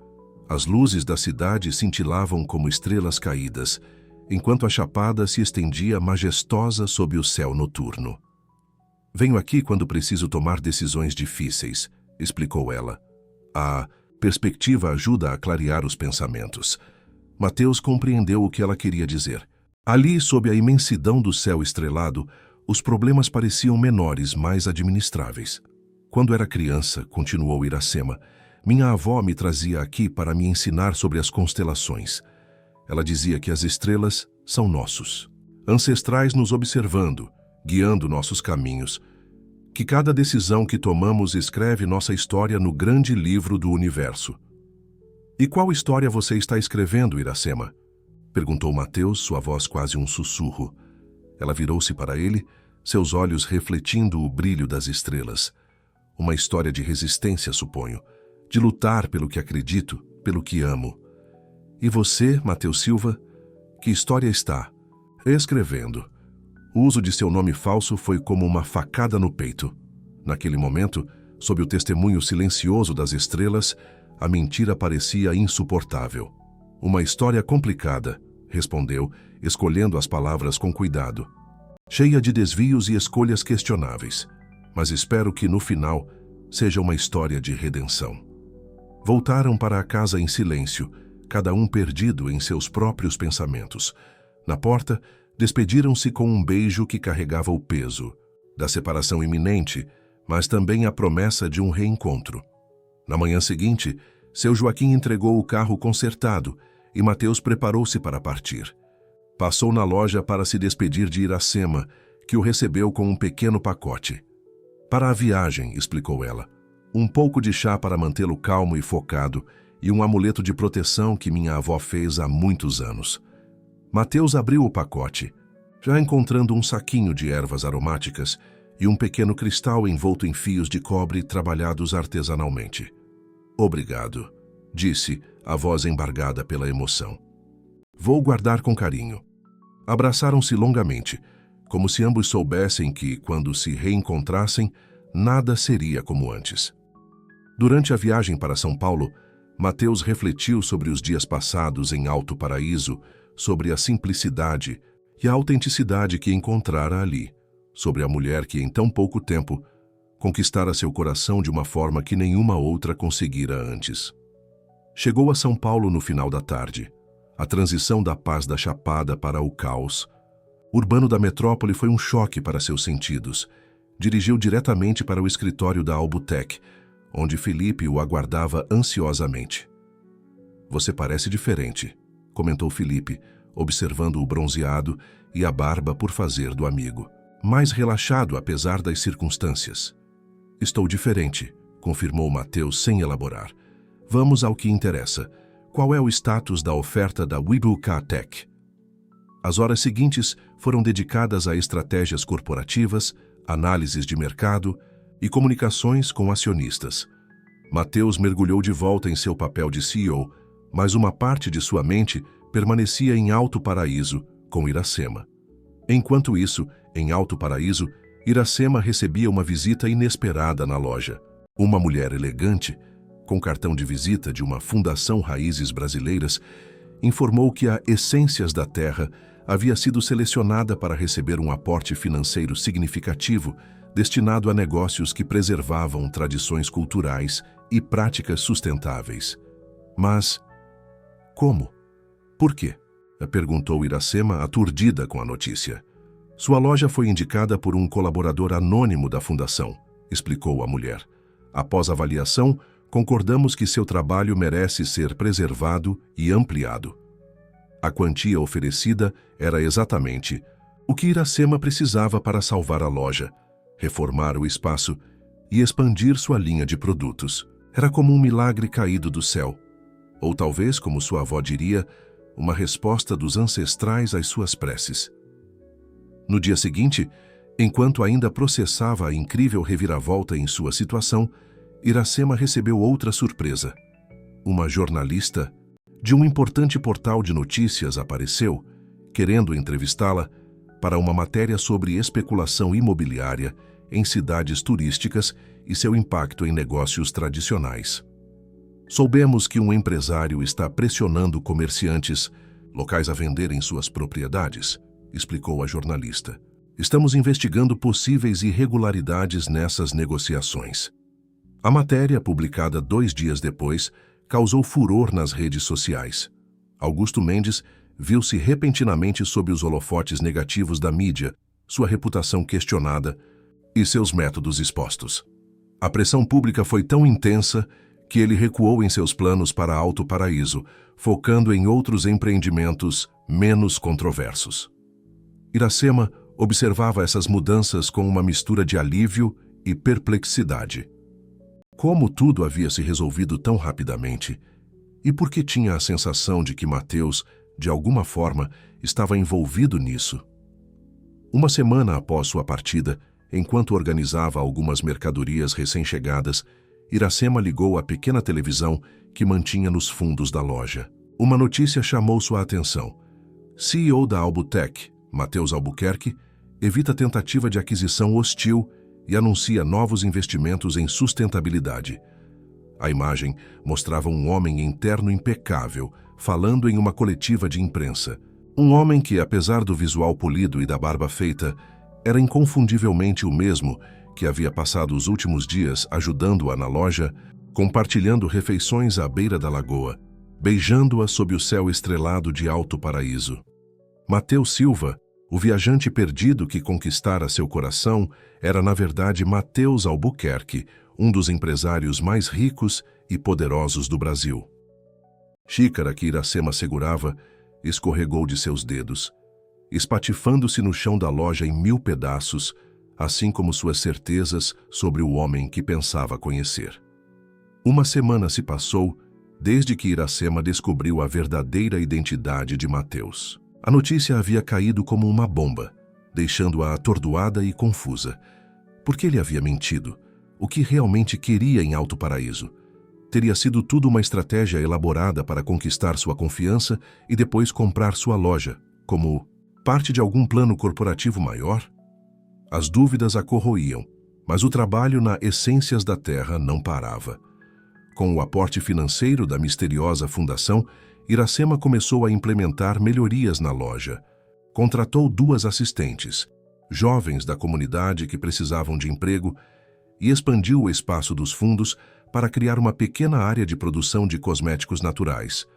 As luzes da cidade cintilavam como estrelas caídas, enquanto a chapada se estendia majestosa sob o céu noturno. Venho aqui quando preciso tomar decisões difíceis, explicou ela. A perspectiva ajuda a clarear os pensamentos. Mateus compreendeu o que ela queria dizer. Ali, sob a imensidão do céu estrelado, os problemas pareciam menores, mais administráveis. Quando era criança, continuou Iracema, minha avó me trazia aqui para me ensinar sobre as constelações. Ela dizia que as estrelas são nossos, ancestrais nos observando, guiando nossos caminhos, que cada decisão que tomamos escreve nossa história no grande livro do universo. E qual história você está escrevendo, Iracema? Perguntou Mateus, sua voz quase um sussurro. Ela virou-se para ele, seus olhos refletindo o brilho das estrelas. Uma história de resistência, suponho, de lutar pelo que acredito, pelo que amo. E você, Mateus Silva, que história está? Escrevendo. O uso de seu nome falso foi como uma facada no peito. Naquele momento, sob o testemunho silencioso das estrelas, a mentira parecia insuportável. Uma história complicada, respondeu, escolhendo as palavras com cuidado. Cheia de desvios e escolhas questionáveis, mas espero que, no final, seja uma história de redenção. Voltaram para a casa em silêncio, cada um perdido em seus próprios pensamentos. Na porta, despediram-se com um beijo que carregava o peso da separação iminente, mas também a promessa de um reencontro. Na manhã seguinte, seu Joaquim entregou o carro consertado e Mateus preparou-se para partir. Passou na loja para se despedir de Iracema, que o recebeu com um pequeno pacote. Para a viagem, explicou ela. Um pouco de chá para mantê-lo calmo e focado e um amuleto de proteção que minha avó fez há muitos anos. Mateus abriu o pacote, já encontrando um saquinho de ervas aromáticas e um pequeno cristal envolto em fios de cobre trabalhados artesanalmente. Obrigado, disse, a voz embargada pela emoção. Vou guardar com carinho. Abraçaram-se longamente, como se ambos soubessem que, quando se reencontrassem, nada seria como antes. Durante a viagem para São Paulo, Mateus refletiu sobre os dias passados em Alto Paraíso, sobre a simplicidade e a autenticidade que encontrara ali, sobre a mulher que, em tão pouco tempo, conquistara seu coração de uma forma que nenhuma outra conseguira antes. Chegou a São Paulo no final da tarde. A transição da paz da Chapada para o caos urbano da metrópole foi um choque para seus sentidos. Dirigiu diretamente para o escritório da Albutec, onde Felipe o aguardava ansiosamente. "Você parece diferente", comentou Felipe, observando o bronzeado e a barba por fazer do amigo. "Mais relaxado apesar das circunstâncias." "Estou diferente", confirmou Mateus sem elaborar. "Vamos ao que interessa. Qual é o status da oferta da Webuka Tech?" As horas seguintes foram dedicadas a estratégias corporativas, análises de mercado e comunicações com acionistas. Mateus mergulhou de volta em seu papel de CEO, mas uma parte de sua mente permanecia em Alto Paraíso, com Iracema. Enquanto isso, em Alto Paraíso, Iracema recebia uma visita inesperada na loja. Uma mulher elegante, com cartão de visita de uma Fundação Raízes Brasileiras, informou que a Essências da Terra havia sido selecionada para receber um aporte financeiro significativo destinado a negócios que preservavam tradições culturais e práticas sustentáveis. Mas como? Por quê? Perguntou Iracema, aturdida com a notícia. "Sua loja foi indicada por um colaborador anônimo da fundação", explicou a mulher. "Após avaliação, concordamos que seu trabalho merece ser preservado e ampliado." A quantia oferecida era exatamente o que Iracema precisava para salvar a loja, reformar o espaço e expandir sua linha de produtos. Era como um milagre caído do céu. Ou talvez, como sua avó diria, uma resposta dos ancestrais às suas preces. No dia seguinte, enquanto ainda processava a incrível reviravolta em sua situação, Iracema recebeu outra surpresa. Uma jornalista de um importante portal de notícias apareceu, querendo entrevistá-la para uma matéria sobre especulação imobiliária em cidades turísticas e seu impacto em negócios tradicionais. "Soubemos que um empresário está pressionando comerciantes locais a venderem suas propriedades", explicou a jornalista. "Estamos investigando possíveis irregularidades nessas negociações." A matéria, publicada 2 dias depois, causou furor nas redes sociais. Augusto Mendes viu-se repentinamente sob os holofotes negativos da mídia, sua reputação questionada e seus métodos expostos. A pressão pública foi tão intensa que ele recuou em seus planos para Alto Paraíso, focando em outros empreendimentos menos controversos. Iracema observava essas mudanças com uma mistura de alívio e perplexidade. Como tudo havia se resolvido tão rapidamente? E por que tinha a sensação de que Mateus, de alguma forma, estava envolvido nisso? Uma semana após sua partida, enquanto organizava algumas mercadorias recém-chegadas, Iracema ligou a pequena televisão que mantinha nos fundos da loja. Uma notícia chamou sua atenção. CEO da Albutec, Mateus Albuquerque, evita tentativa de aquisição hostil e anuncia novos investimentos em sustentabilidade. A imagem mostrava um homem em terno impecável, falando em uma coletiva de imprensa. Um homem que, apesar do visual polido e da barba feita, era inconfundivelmente o mesmo que havia passado os últimos dias ajudando-a na loja, compartilhando refeições à beira da lagoa, beijando-a sob o céu estrelado de Alto Paraíso. Mateus Silva, o viajante perdido que conquistara seu coração, era na verdade Mateus Albuquerque, um dos empresários mais ricos e poderosos do Brasil. Xícara que Iracema segurava escorregou de seus dedos, espatifando-se no chão da loja em 1000 pedaços, assim como suas certezas sobre o homem que pensava conhecer. Uma semana se passou desde que Iracema descobriu a verdadeira identidade de Mateus. A notícia havia caído como uma bomba, deixando-a atordoada e confusa. Por que ele havia mentido? O que realmente queria em Alto Paraíso? Teria sido tudo uma estratégia elaborada para conquistar sua confiança e depois comprar sua loja, como Parte de algum plano corporativo maior? As dúvidas a corroíam, mas o trabalho na Essências da Terra não parava. Com o aporte financeiro da misteriosa fundação, Iracema começou a implementar melhorias na loja. Contratou 2 assistentes, jovens da comunidade que precisavam de emprego, e expandiu o espaço dos fundos para criar uma pequena área de produção de cosméticos naturais,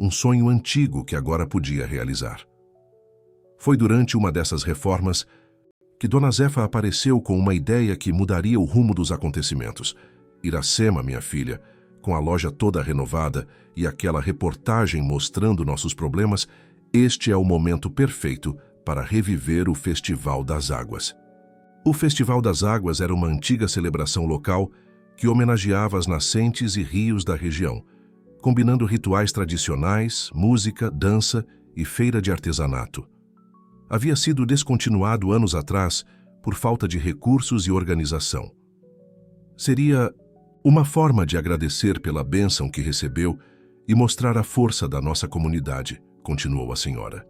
um sonho antigo que agora podia realizar. Foi durante uma dessas reformas que Dona Zefa apareceu com uma ideia que mudaria o rumo dos acontecimentos. Iracema, minha filha, com a loja toda renovada e aquela reportagem mostrando nossos problemas, este é o momento perfeito para reviver o Festival das Águas. O Festival das Águas era uma antiga celebração local que homenageava as nascentes e rios da região, combinando rituais tradicionais, música, dança e feira de artesanato. Havia sido descontinuado anos atrás por falta de recursos e organização. Seria uma forma de agradecer pela bênção que recebeu e mostrar a força da nossa comunidade, continuou a senhora.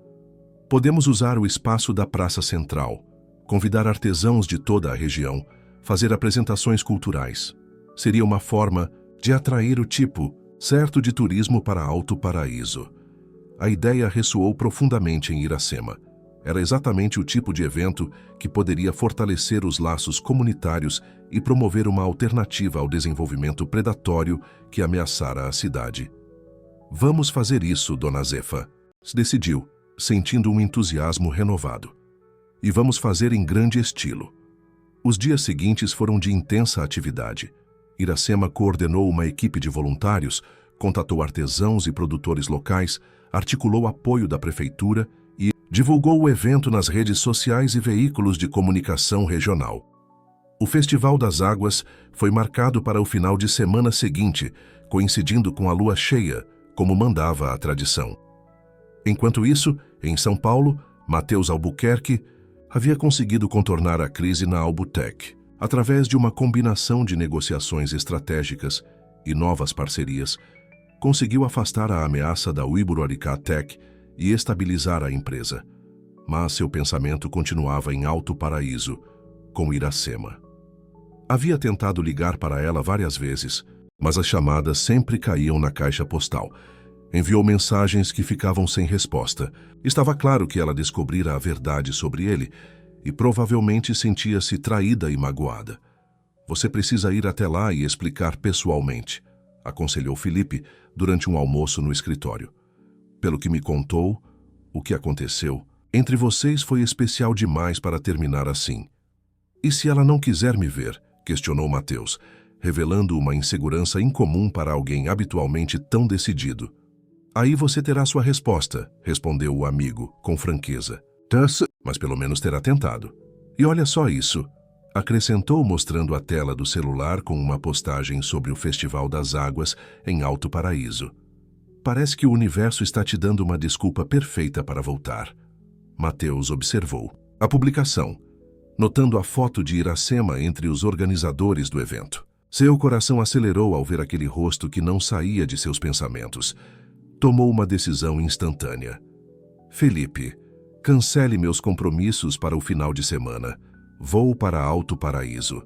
Podemos usar o espaço da Praça Central, convidar artesãos de toda a região, fazer apresentações culturais. Seria uma forma de atrair o tipo certo de turismo para Alto Paraíso. A ideia ressoou profundamente em Iracema. Era exatamente o tipo de evento que poderia fortalecer os laços comunitários e promover uma alternativa ao desenvolvimento predatório que ameaçara a cidade. Vamos fazer isso, Dona Zefa, se decidiu, sentindo um entusiasmo renovado. E vamos fazer em grande estilo. Os dias seguintes foram de intensa atividade. Iracema coordenou uma equipe de voluntários, contatou artesãos e produtores locais, articulou apoio da prefeitura e divulgou o evento nas redes sociais e veículos de comunicação regional. O Festival das Águas foi marcado para o final de semana seguinte, coincidindo com a lua cheia, como mandava a tradição. Enquanto isso, em São Paulo, Matheus Albuquerque havia conseguido contornar a crise na Albutec, através de uma combinação de negociações estratégicas e novas parcerias, conseguiu afastar a ameaça da Uiburoricá Tech e estabilizar a empresa. Mas seu pensamento continuava em Alto Paraíso, com Iracema. Havia tentado ligar para ela várias vezes, mas as chamadas sempre caíam na caixa postal. Enviou mensagens que ficavam sem resposta. Estava claro que ela descobrira a verdade sobre ele e provavelmente sentia-se traída e magoada. Você precisa ir até lá e explicar pessoalmente, aconselhou Felipe durante um almoço no escritório. Pelo que me contou, o que aconteceu entre vocês foi especial demais para terminar assim. E se ela não quiser me ver? Questionou Matheus, revelando uma insegurança incomum para alguém habitualmente tão decidido. Aí você terá sua resposta, respondeu o amigo, com franqueza. Mas pelo menos terá tentado. E olha só isso, acrescentou mostrando a tela do celular com uma postagem sobre o Festival das Águas em Alto Paraíso. Parece que o universo está te dando uma desculpa perfeita para voltar. Matheus observou a publicação, notando a foto de Iracema entre os organizadores do evento. Seu coração acelerou ao ver aquele rosto que não saía de seus pensamentos. Tomou uma decisão instantânea. Felipe, cancele meus compromissos para o final de semana. Vou para Alto Paraíso.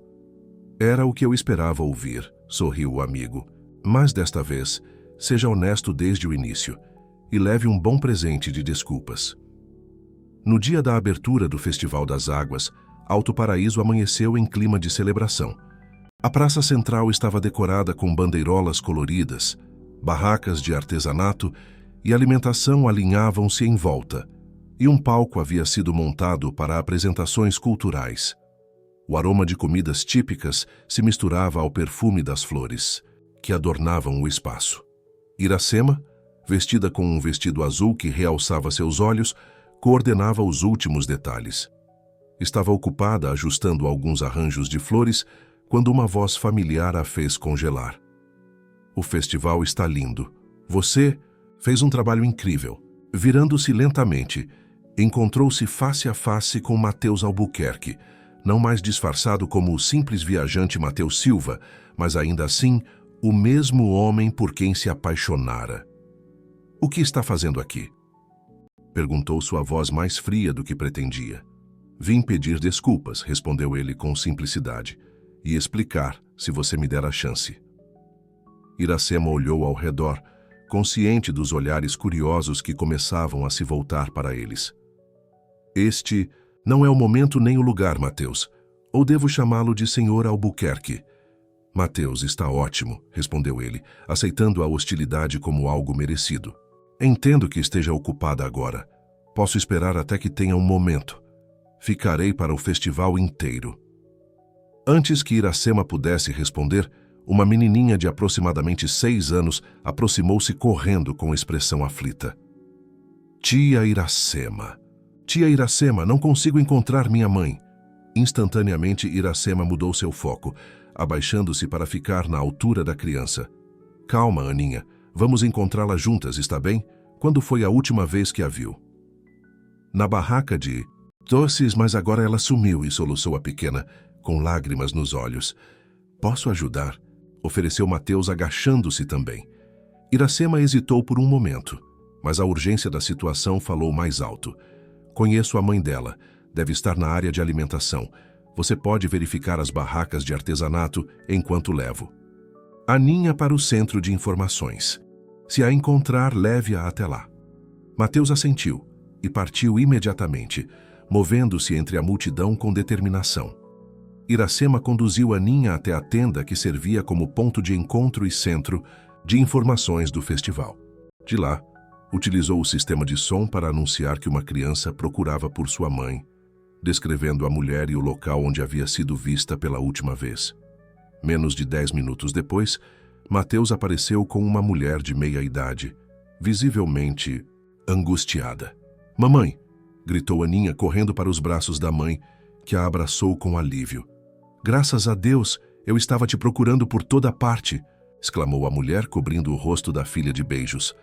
Era o que eu esperava ouvir, sorriu o amigo. Mas desta vez, seja honesto desde o início e leve um bom presente de desculpas. No dia da abertura do Festival das Águas, Alto Paraíso amanheceu em clima de celebração. A praça central estava decorada com bandeirolas coloridas, barracas de artesanato e alimentação alinhavam-se em volta, e um palco havia sido montado para apresentações culturais. O aroma de comidas típicas se misturava ao perfume das flores, que adornavam o espaço. Iracema, vestida com um vestido azul que realçava seus olhos, coordenava os últimos detalhes. Estava ocupada ajustando alguns arranjos de flores quando uma voz familiar a fez congelar. O festival está lindo. Você fez um trabalho incrível. Virando-se lentamente, encontrou-se face a face com Matheus Albuquerque, não mais disfarçado como o simples viajante Matheus Silva, mas ainda assim o mesmo homem por quem se apaixonara. O que está fazendo aqui? Perguntou sua voz mais fria do que pretendia. Vim pedir desculpas, respondeu ele com simplicidade, e explicar, se você me der a chance. Iracema olhou ao redor, consciente dos olhares curiosos que começavam a se voltar para eles. Este não é o momento nem o lugar, Mateus. Ou devo chamá-lo de Senhor Albuquerque? Mateus está ótimo, respondeu ele, aceitando a hostilidade como algo merecido. Entendo que esteja ocupada agora. Posso esperar até que tenha um momento. Ficarei para o festival inteiro. Antes que Iracema pudesse responder, uma menininha de aproximadamente 6 anos aproximou-se correndo com expressão aflita. Tia Iracema. Tia Iracema, não consigo encontrar minha mãe. Instantaneamente, Iracema mudou seu foco, abaixando-se para ficar na altura da criança. Calma, Aninha. Vamos encontrá-la juntas, está bem? Quando foi a última vez que a viu? Na barraca de doces, mas agora ela sumiu, e soluçou a pequena, com lágrimas nos olhos. Posso ajudar? Ofereceu Mateus, agachando-se também. Iracema hesitou por um momento, mas a urgência da situação falou mais alto. Conheço a mãe dela. Deve estar na área de alimentação. Você pode verificar as barracas de artesanato enquanto levo. Aninha para o centro de informações. Se a encontrar, leve-a até lá. Mateus assentiu e partiu imediatamente, movendo-se entre a multidão com determinação. Iracema conduziu Aninha até a tenda que servia como ponto de encontro e centro de informações do festival. De lá, utilizou o sistema de som para anunciar que uma criança procurava por sua mãe, descrevendo a mulher e o local onde havia sido vista pela última vez. Menos de 10 minutos depois, Mateus apareceu com uma mulher de meia-idade, visivelmente angustiada. — Mamãe! Gritou Aninha, correndo para os braços da mãe, que a abraçou com alívio. — Graças a Deus, eu estava te procurando por toda parte! Exclamou a mulher, cobrindo o rosto da filha de beijos.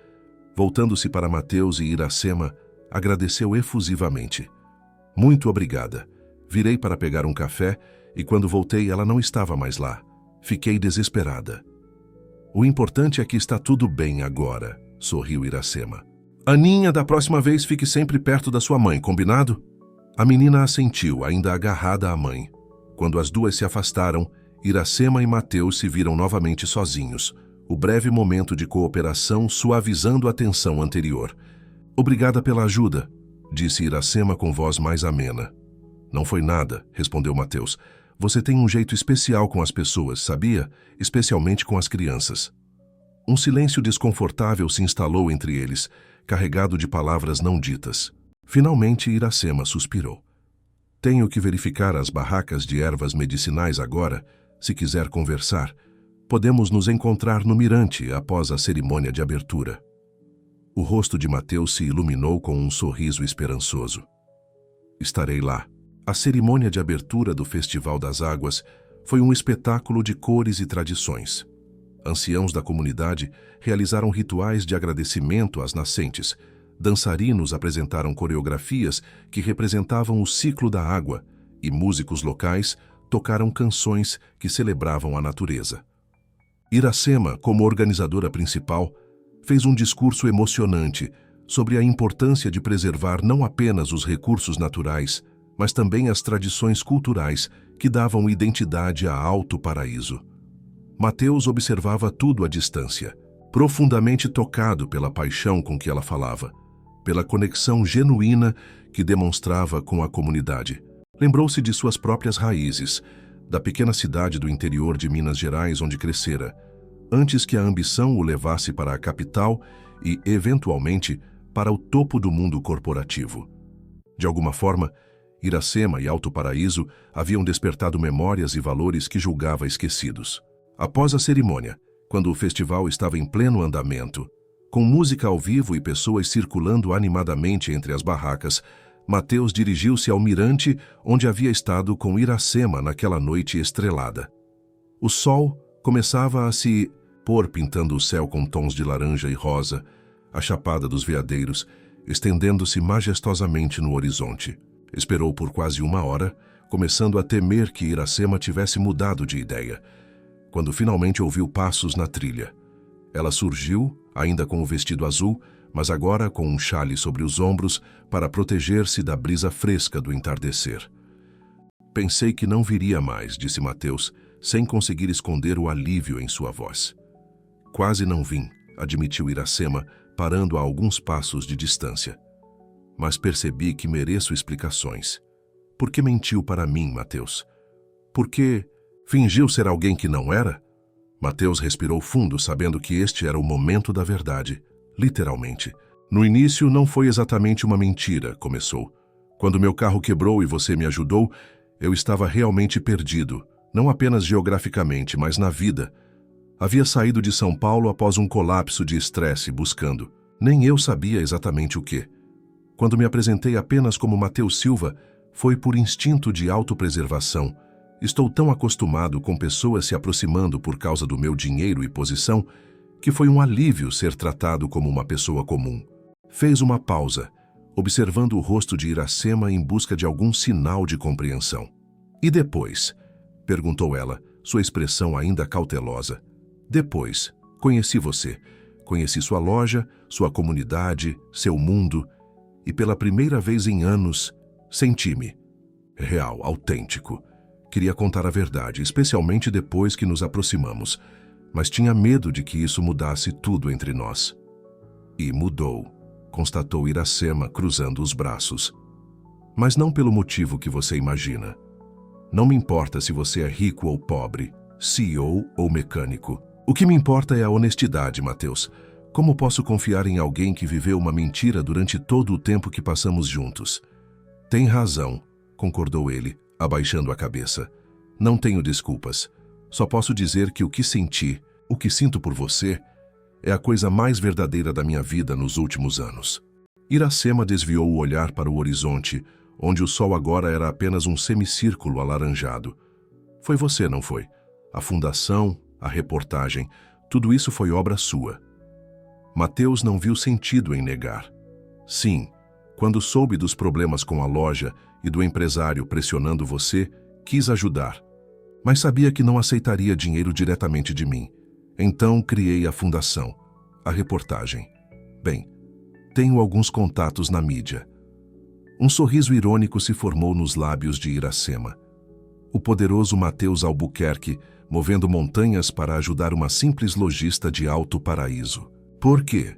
Voltando-se para Mateus e Iracema, agradeceu efusivamente. — Muito obrigada. Virei para pegar um café e quando voltei ela não estava mais lá. Fiquei desesperada. — O importante é que está tudo bem agora, sorriu Iracema. — Aninha, da próxima vez fique sempre perto da sua mãe, combinado? A menina assentiu, ainda agarrada à mãe. Quando as duas se afastaram, Iracema e Mateus se viram novamente sozinhos. O breve momento de cooperação suavizando a tensão anterior. — Obrigada pela ajuda, disse Iracema com voz mais amena. — Não foi nada, respondeu Mateus. Você tem um jeito especial com as pessoas, sabia? Especialmente com as crianças. Um silêncio desconfortável se instalou entre eles, carregado de palavras não ditas. Finalmente, Iracema suspirou. — Tenho que verificar as barracas de ervas medicinais agora, se quiser conversar. Podemos nos encontrar no mirante após a cerimônia de abertura. O rosto de Mateus se iluminou com um sorriso esperançoso. — Estarei lá. A cerimônia de abertura do Festival das Águas foi um espetáculo de cores e tradições. Anciãos da comunidade realizaram rituais de agradecimento às nascentes. Dançarinos apresentaram coreografias que representavam o ciclo da água e músicos locais tocaram canções que celebravam a natureza. Iracema, como organizadora principal, fez um discurso emocionante sobre a importância de preservar não apenas os recursos naturais, mas também as tradições culturais que davam identidade a Alto Paraíso. Mateus observava tudo à distância, profundamente tocado pela paixão com que ela falava, pela conexão genuína que demonstrava com a comunidade. Lembrou-se de suas próprias raízes, da pequena cidade do interior de Minas Gerais onde crescera, antes que a ambição o levasse para a capital e, eventualmente, para o topo do mundo corporativo. De alguma forma, Iracema e Alto Paraíso haviam despertado memórias e valores que julgava esquecidos. Após a cerimônia, quando o festival estava em pleno andamento, com música ao vivo e pessoas circulando animadamente entre as barracas, Mateus dirigiu-se ao mirante onde havia estado com Iracema naquela noite estrelada. O sol começava a se pôr pintando o céu com tons de laranja e rosa, a chapada dos veadeiros, estendendo-se majestosamente no horizonte. Esperou por quase 1 hora, começando a temer que Iracema tivesse mudado de ideia, quando finalmente ouviu passos na trilha. Ela surgiu, ainda com o vestido azul, mas agora com um xale sobre os ombros para proteger-se da brisa fresca do entardecer. Pensei que não viria mais, disse Mateus, sem conseguir esconder o alívio em sua voz. Quase não vim, admitiu Iracema, parando a alguns passos de distância. Mas percebi que mereço explicações. Por que mentiu para mim, Mateus? Por que fingiu ser alguém que não era? Mateus respirou fundo, sabendo que este era o momento da verdade, literalmente. No início não foi exatamente uma mentira, começou. Quando meu carro quebrou e você me ajudou, eu estava realmente perdido, não apenas geograficamente, mas na vida. Havia saído de São Paulo após um colapso de estresse buscando. Nem eu sabia exatamente o quê. Quando me apresentei apenas como Mateus Silva, foi por instinto de autopreservação. Estou tão acostumado com pessoas se aproximando por causa do meu dinheiro e posição, que foi um alívio ser tratado como uma pessoa comum. Fez uma pausa, observando o rosto de Iracema em busca de algum sinal de compreensão. E depois? Perguntou ela, sua expressão ainda cautelosa. Depois, conheci você. Conheci sua loja, sua comunidade, seu mundo. E pela primeira vez em anos, senti-me real, autêntico. Queria contar a verdade, especialmente depois que nos aproximamos, mas tinha medo de que isso mudasse tudo entre nós. E mudou, constatou Iracema, cruzando os braços. Mas não pelo motivo que você imagina. Não me importa se você é rico ou pobre, CEO ou mecânico. O que me importa é a honestidade, Mateus. Como posso confiar em alguém que viveu uma mentira durante todo o tempo que passamos juntos? Tem razão, concordou ele, abaixando a cabeça. Não tenho desculpas. Só posso dizer que o que senti, o que sinto por você, é a coisa mais verdadeira da minha vida nos últimos anos. Iracema desviou o olhar para o horizonte, onde o sol agora era apenas um semicírculo alaranjado. Foi você, não foi? A fundação, a reportagem, tudo isso foi obra sua. Mateus não viu sentido em negar. Sim, quando soube dos problemas com a loja e do empresário pressionando você, quis ajudar. Mas sabia que não aceitaria dinheiro diretamente de mim. Então criei a fundação, a reportagem. Bem, tenho alguns contatos na mídia. Um sorriso irônico se formou nos lábios de Iracema. O poderoso Mateus Albuquerque, movendo montanhas para ajudar uma simples lojista de Alto Paraíso. Por quê?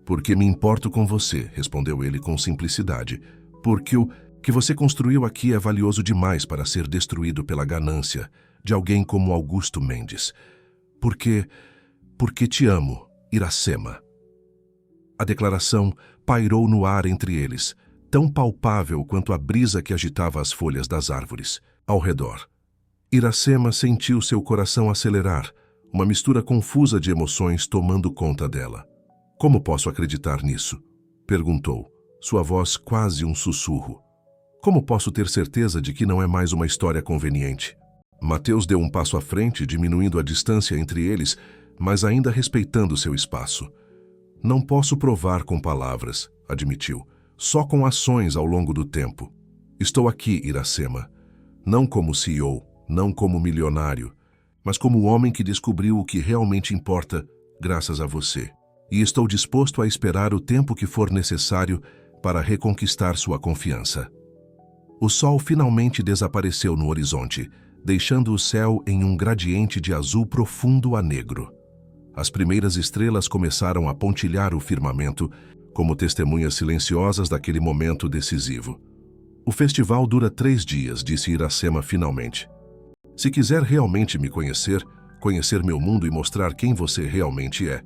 Porque me importo com você, respondeu ele com simplicidade. Porque o que você construiu aqui é valioso demais para ser destruído pela ganância de alguém como Augusto Mendes. Porque te amo, Iracema. A declaração pairou no ar entre eles, tão palpável quanto a brisa que agitava as folhas das árvores ao redor. Iracema sentiu seu coração acelerar, uma mistura confusa de emoções tomando conta dela. Como posso acreditar nisso? Perguntou, sua voz quase um sussurro. Como posso ter certeza de que não é mais uma história conveniente? Mateus deu um passo à frente, diminuindo a distância entre eles, mas ainda respeitando seu espaço. Não posso provar com palavras, admitiu, só com ações ao longo do tempo. Estou aqui, Iracema, não como CEO, não como milionário, mas como o homem que descobriu o que realmente importa graças a você. E estou disposto a esperar o tempo que for necessário para reconquistar sua confiança. O sol finalmente desapareceu no horizonte, deixando o céu em um gradiente de azul profundo a negro. As primeiras estrelas começaram a pontilhar o firmamento, como testemunhas silenciosas daquele momento decisivo. O festival dura 3 dias, disse Iracema finalmente. Se quiser realmente me conhecer, conhecer meu mundo e mostrar quem você realmente é,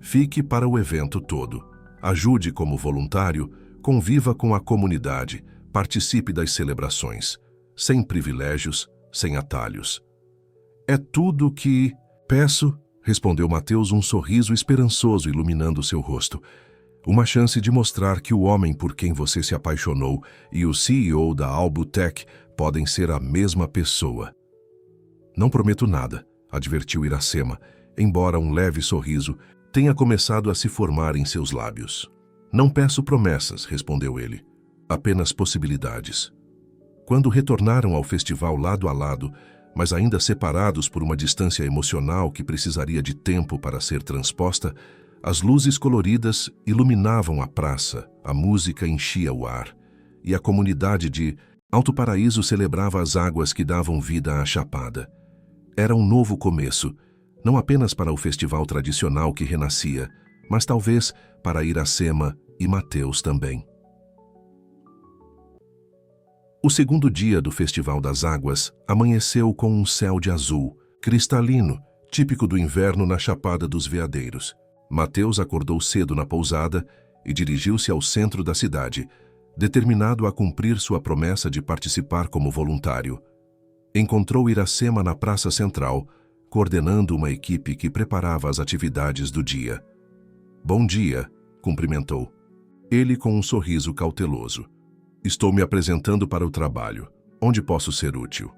fique para o evento todo. Ajude como voluntário, conviva com a comunidade, participe das celebrações, sem privilégios, sem atalhos. É tudo o que peço, respondeu Mateus, um sorriso esperançoso iluminando seu rosto. Uma chance de mostrar que o homem por quem você se apaixonou e o CEO da Albutech podem ser a mesma pessoa. Não prometo nada, advertiu Iracema, embora um leve sorriso tenha começado a se formar em seus lábios. Não peço promessas, respondeu ele. Apenas possibilidades. Quando retornaram ao festival lado a lado, mas ainda separados por uma distância emocional que precisaria de tempo para ser transposta, As luzes coloridas iluminavam a praça, a música enchia o ar, e a comunidade de Alto Paraíso celebrava as águas que davam vida à Chapada. Era um novo começo, não apenas para o festival tradicional que renascia, mas talvez para Iracema e Mateus também. O segundo dia do Festival das Águas amanheceu com um céu de azul, cristalino, típico do inverno na Chapada dos Veadeiros. Mateus acordou cedo na pousada e dirigiu-se ao centro da cidade, determinado a cumprir sua promessa de participar como voluntário. Encontrou Iracema na Praça Central, coordenando uma equipe que preparava as atividades do dia. "Bom dia", cumprimentou. Ele com um sorriso cauteloso. "Estou me apresentando para o trabalho. Onde posso ser útil?"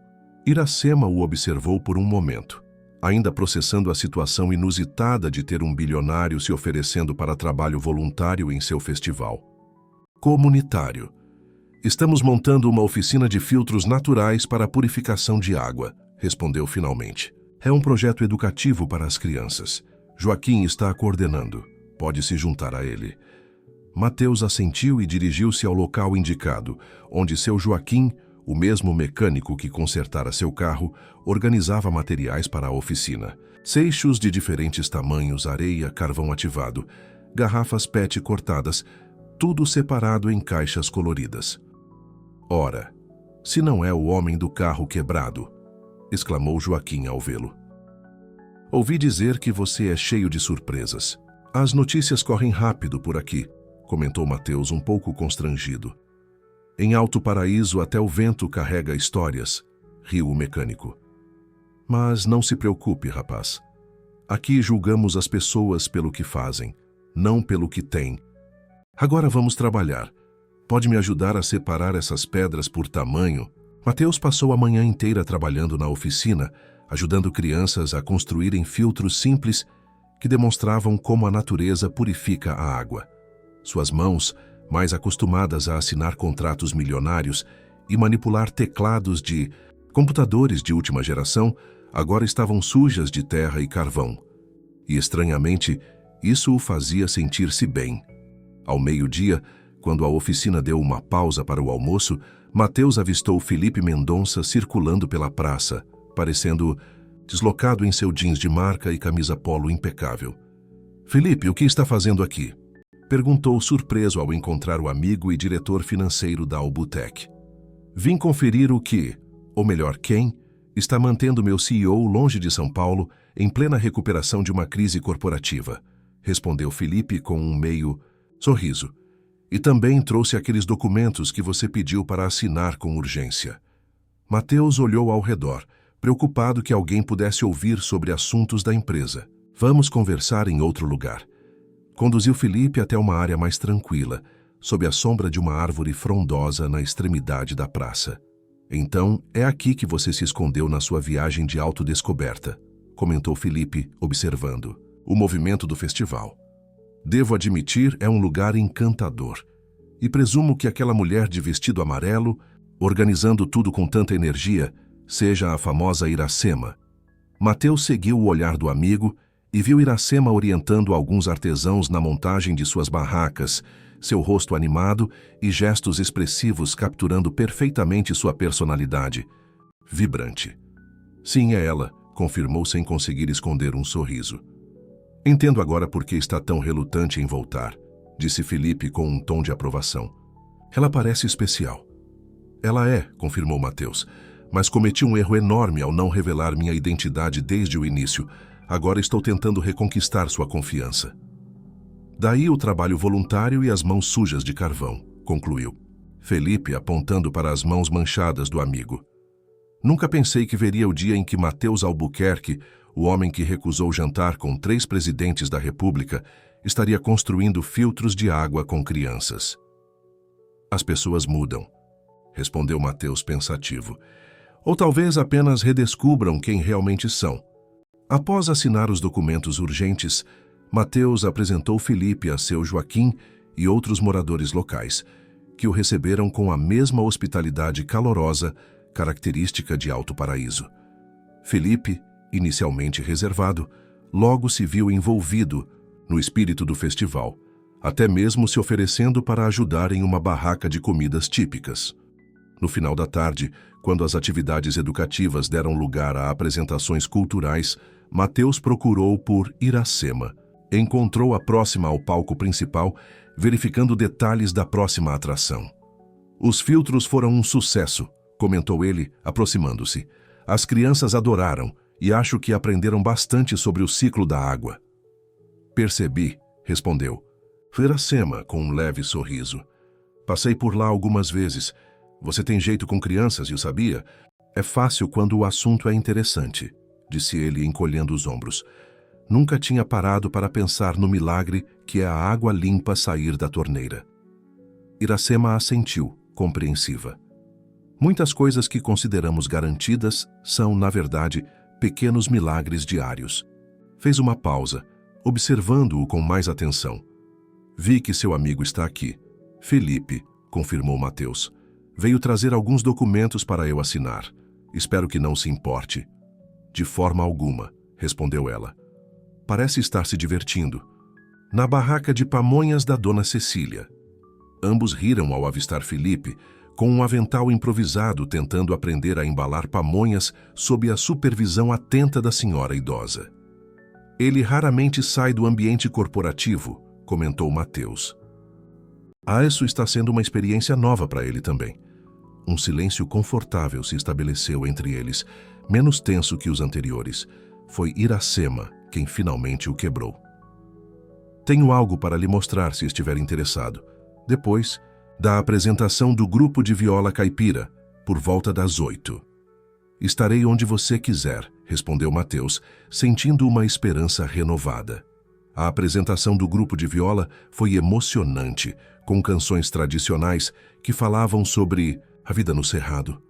Iracema o observou por um momento, ainda processando a situação inusitada de ter um bilionário se oferecendo para trabalho voluntário em seu festival. "Comunitário. Estamos montando uma oficina de filtros naturais para a purificação de água", respondeu finalmente. "É um projeto educativo para as crianças. Joaquim está coordenando. Pode se juntar a ele." Mateus assentiu e dirigiu-se ao local indicado, onde seu Joaquim, o mesmo mecânico que consertara seu carro, organizava materiais para a oficina. Seixos de diferentes tamanhos, areia, carvão ativado, garrafas PET cortadas, tudo separado em caixas coloridas. "Ora, se não é o homem do carro quebrado", exclamou Joaquim ao vê-lo. "Ouvi dizer que você é cheio de surpresas. As notícias correm rápido por aqui", comentou Mateus um pouco constrangido. "Em Alto Paraíso até o vento carrega histórias", riu o mecânico. "Mas não se preocupe, rapaz. Aqui julgamos as pessoas pelo que fazem, não pelo que têm. Agora vamos trabalhar. Pode me ajudar a separar essas pedras por tamanho?" Mateus passou a manhã inteira trabalhando na oficina, ajudando crianças a construírem filtros simples que demonstravam como a natureza purifica a água. Suas mãos, mais acostumadas a assinar contratos milionários e manipular teclados de computadores de última geração, agora estavam sujas de terra e carvão. E, estranhamente, isso o fazia sentir-se bem. Ao meio-dia, quando a oficina deu uma pausa para o almoço, Mateus avistou Felipe Mendonça circulando pela praça, parecendo deslocado em seu jeans de marca e camisa polo impecável. "Felipe, o que está fazendo aqui?" perguntou surpreso ao encontrar o amigo e diretor financeiro da Albutec. "Vim conferir o que, ou melhor, quem, está mantendo meu CEO longe de São Paulo em plena recuperação de uma crise corporativa", respondeu Felipe com um meio sorriso. "E também trouxe aqueles documentos que você pediu para assinar com urgência." Mateus olhou ao redor, preocupado que alguém pudesse ouvir sobre assuntos da empresa. "Vamos conversar em outro lugar." Conduziu Felipe até uma área mais tranquila, sob a sombra de uma árvore frondosa na extremidade da praça. "Então, é aqui que você se escondeu na sua viagem de autodescoberta", comentou Felipe, observando o movimento do festival. "Devo admitir, é um lugar encantador. E presumo que aquela mulher de vestido amarelo, organizando tudo com tanta energia, seja a famosa Iracema." Mateus seguiu o olhar do amigo e viu Iracema orientando alguns artesãos na montagem de suas barracas, seu rosto animado e gestos expressivos capturando perfeitamente sua personalidade. Vibrante. "Sim, é ela", confirmou sem conseguir esconder um sorriso. "Entendo agora por que está tão relutante em voltar", disse Felipe com um tom de aprovação. "Ela parece especial." "Ela é", confirmou Mateus, "mas cometi um erro enorme ao não revelar minha identidade desde o início. Agora estou tentando reconquistar sua confiança." "Daí o trabalho voluntário e as mãos sujas de carvão", concluiu Felipe, apontando para as mãos manchadas do amigo. "Nunca pensei que veria o dia em que Mateus Albuquerque, o homem que recusou jantar com 3 presidentes da República, estaria construindo filtros de água com crianças." "As pessoas mudam", respondeu Mateus pensativo. "Ou talvez apenas redescubram quem realmente são." Após assinar os documentos urgentes, Mateus apresentou Felipe a seu Joaquim e outros moradores locais, que o receberam com a mesma hospitalidade calorosa, característica de Alto Paraíso. Felipe, inicialmente reservado, logo se viu envolvido no espírito do festival, até mesmo se oferecendo para ajudar em uma barraca de comidas típicas. No final da tarde, quando as atividades educativas deram lugar a apresentações culturais, Mateus procurou por Iracema. Encontrou-a próxima ao palco principal, verificando detalhes da próxima atração. Os filtros foram um sucesso, comentou ele, aproximando-se. As crianças adoraram e acho que aprenderam bastante sobre o ciclo da água. Percebi, respondeu Iracema com um leve sorriso. Passei por lá algumas vezes. Você tem jeito com crianças, eu sabia? É fácil quando o assunto é interessante, disse ele encolhendo os ombros. Nunca tinha parado para pensar no milagre que é a água limpa sair da torneira. Iracema assentiu, compreensiva. Muitas coisas que consideramos garantidas são, na verdade, pequenos milagres diários. Fez uma pausa, observando-o com mais atenção. Vi que seu amigo está aqui. Felipe, confirmou Mateus. Veio trazer alguns documentos para eu assinar. Espero que não se importe. De forma alguma, respondeu ela. Parece estar se divertindo. Na barraca de pamonhas da dona Cecília. Ambos riram ao avistar Felipe, com um avental improvisado tentando aprender a embalar pamonhas sob a supervisão atenta da senhora idosa. Ele raramente sai do ambiente corporativo, comentou Mateus. Isso está sendo uma experiência nova para ele também. Um silêncio confortável se estabeleceu entre eles, menos tenso que os anteriores. Foi Iracema quem finalmente o quebrou. Tenho algo para lhe mostrar se estiver interessado. Depois da apresentação do grupo de viola caipira, por volta das 8. Estarei onde você quiser, respondeu Mateus, sentindo uma esperança renovada. A apresentação do grupo de viola foi emocionante, com canções tradicionais que falavam sobre a vida no cerrado,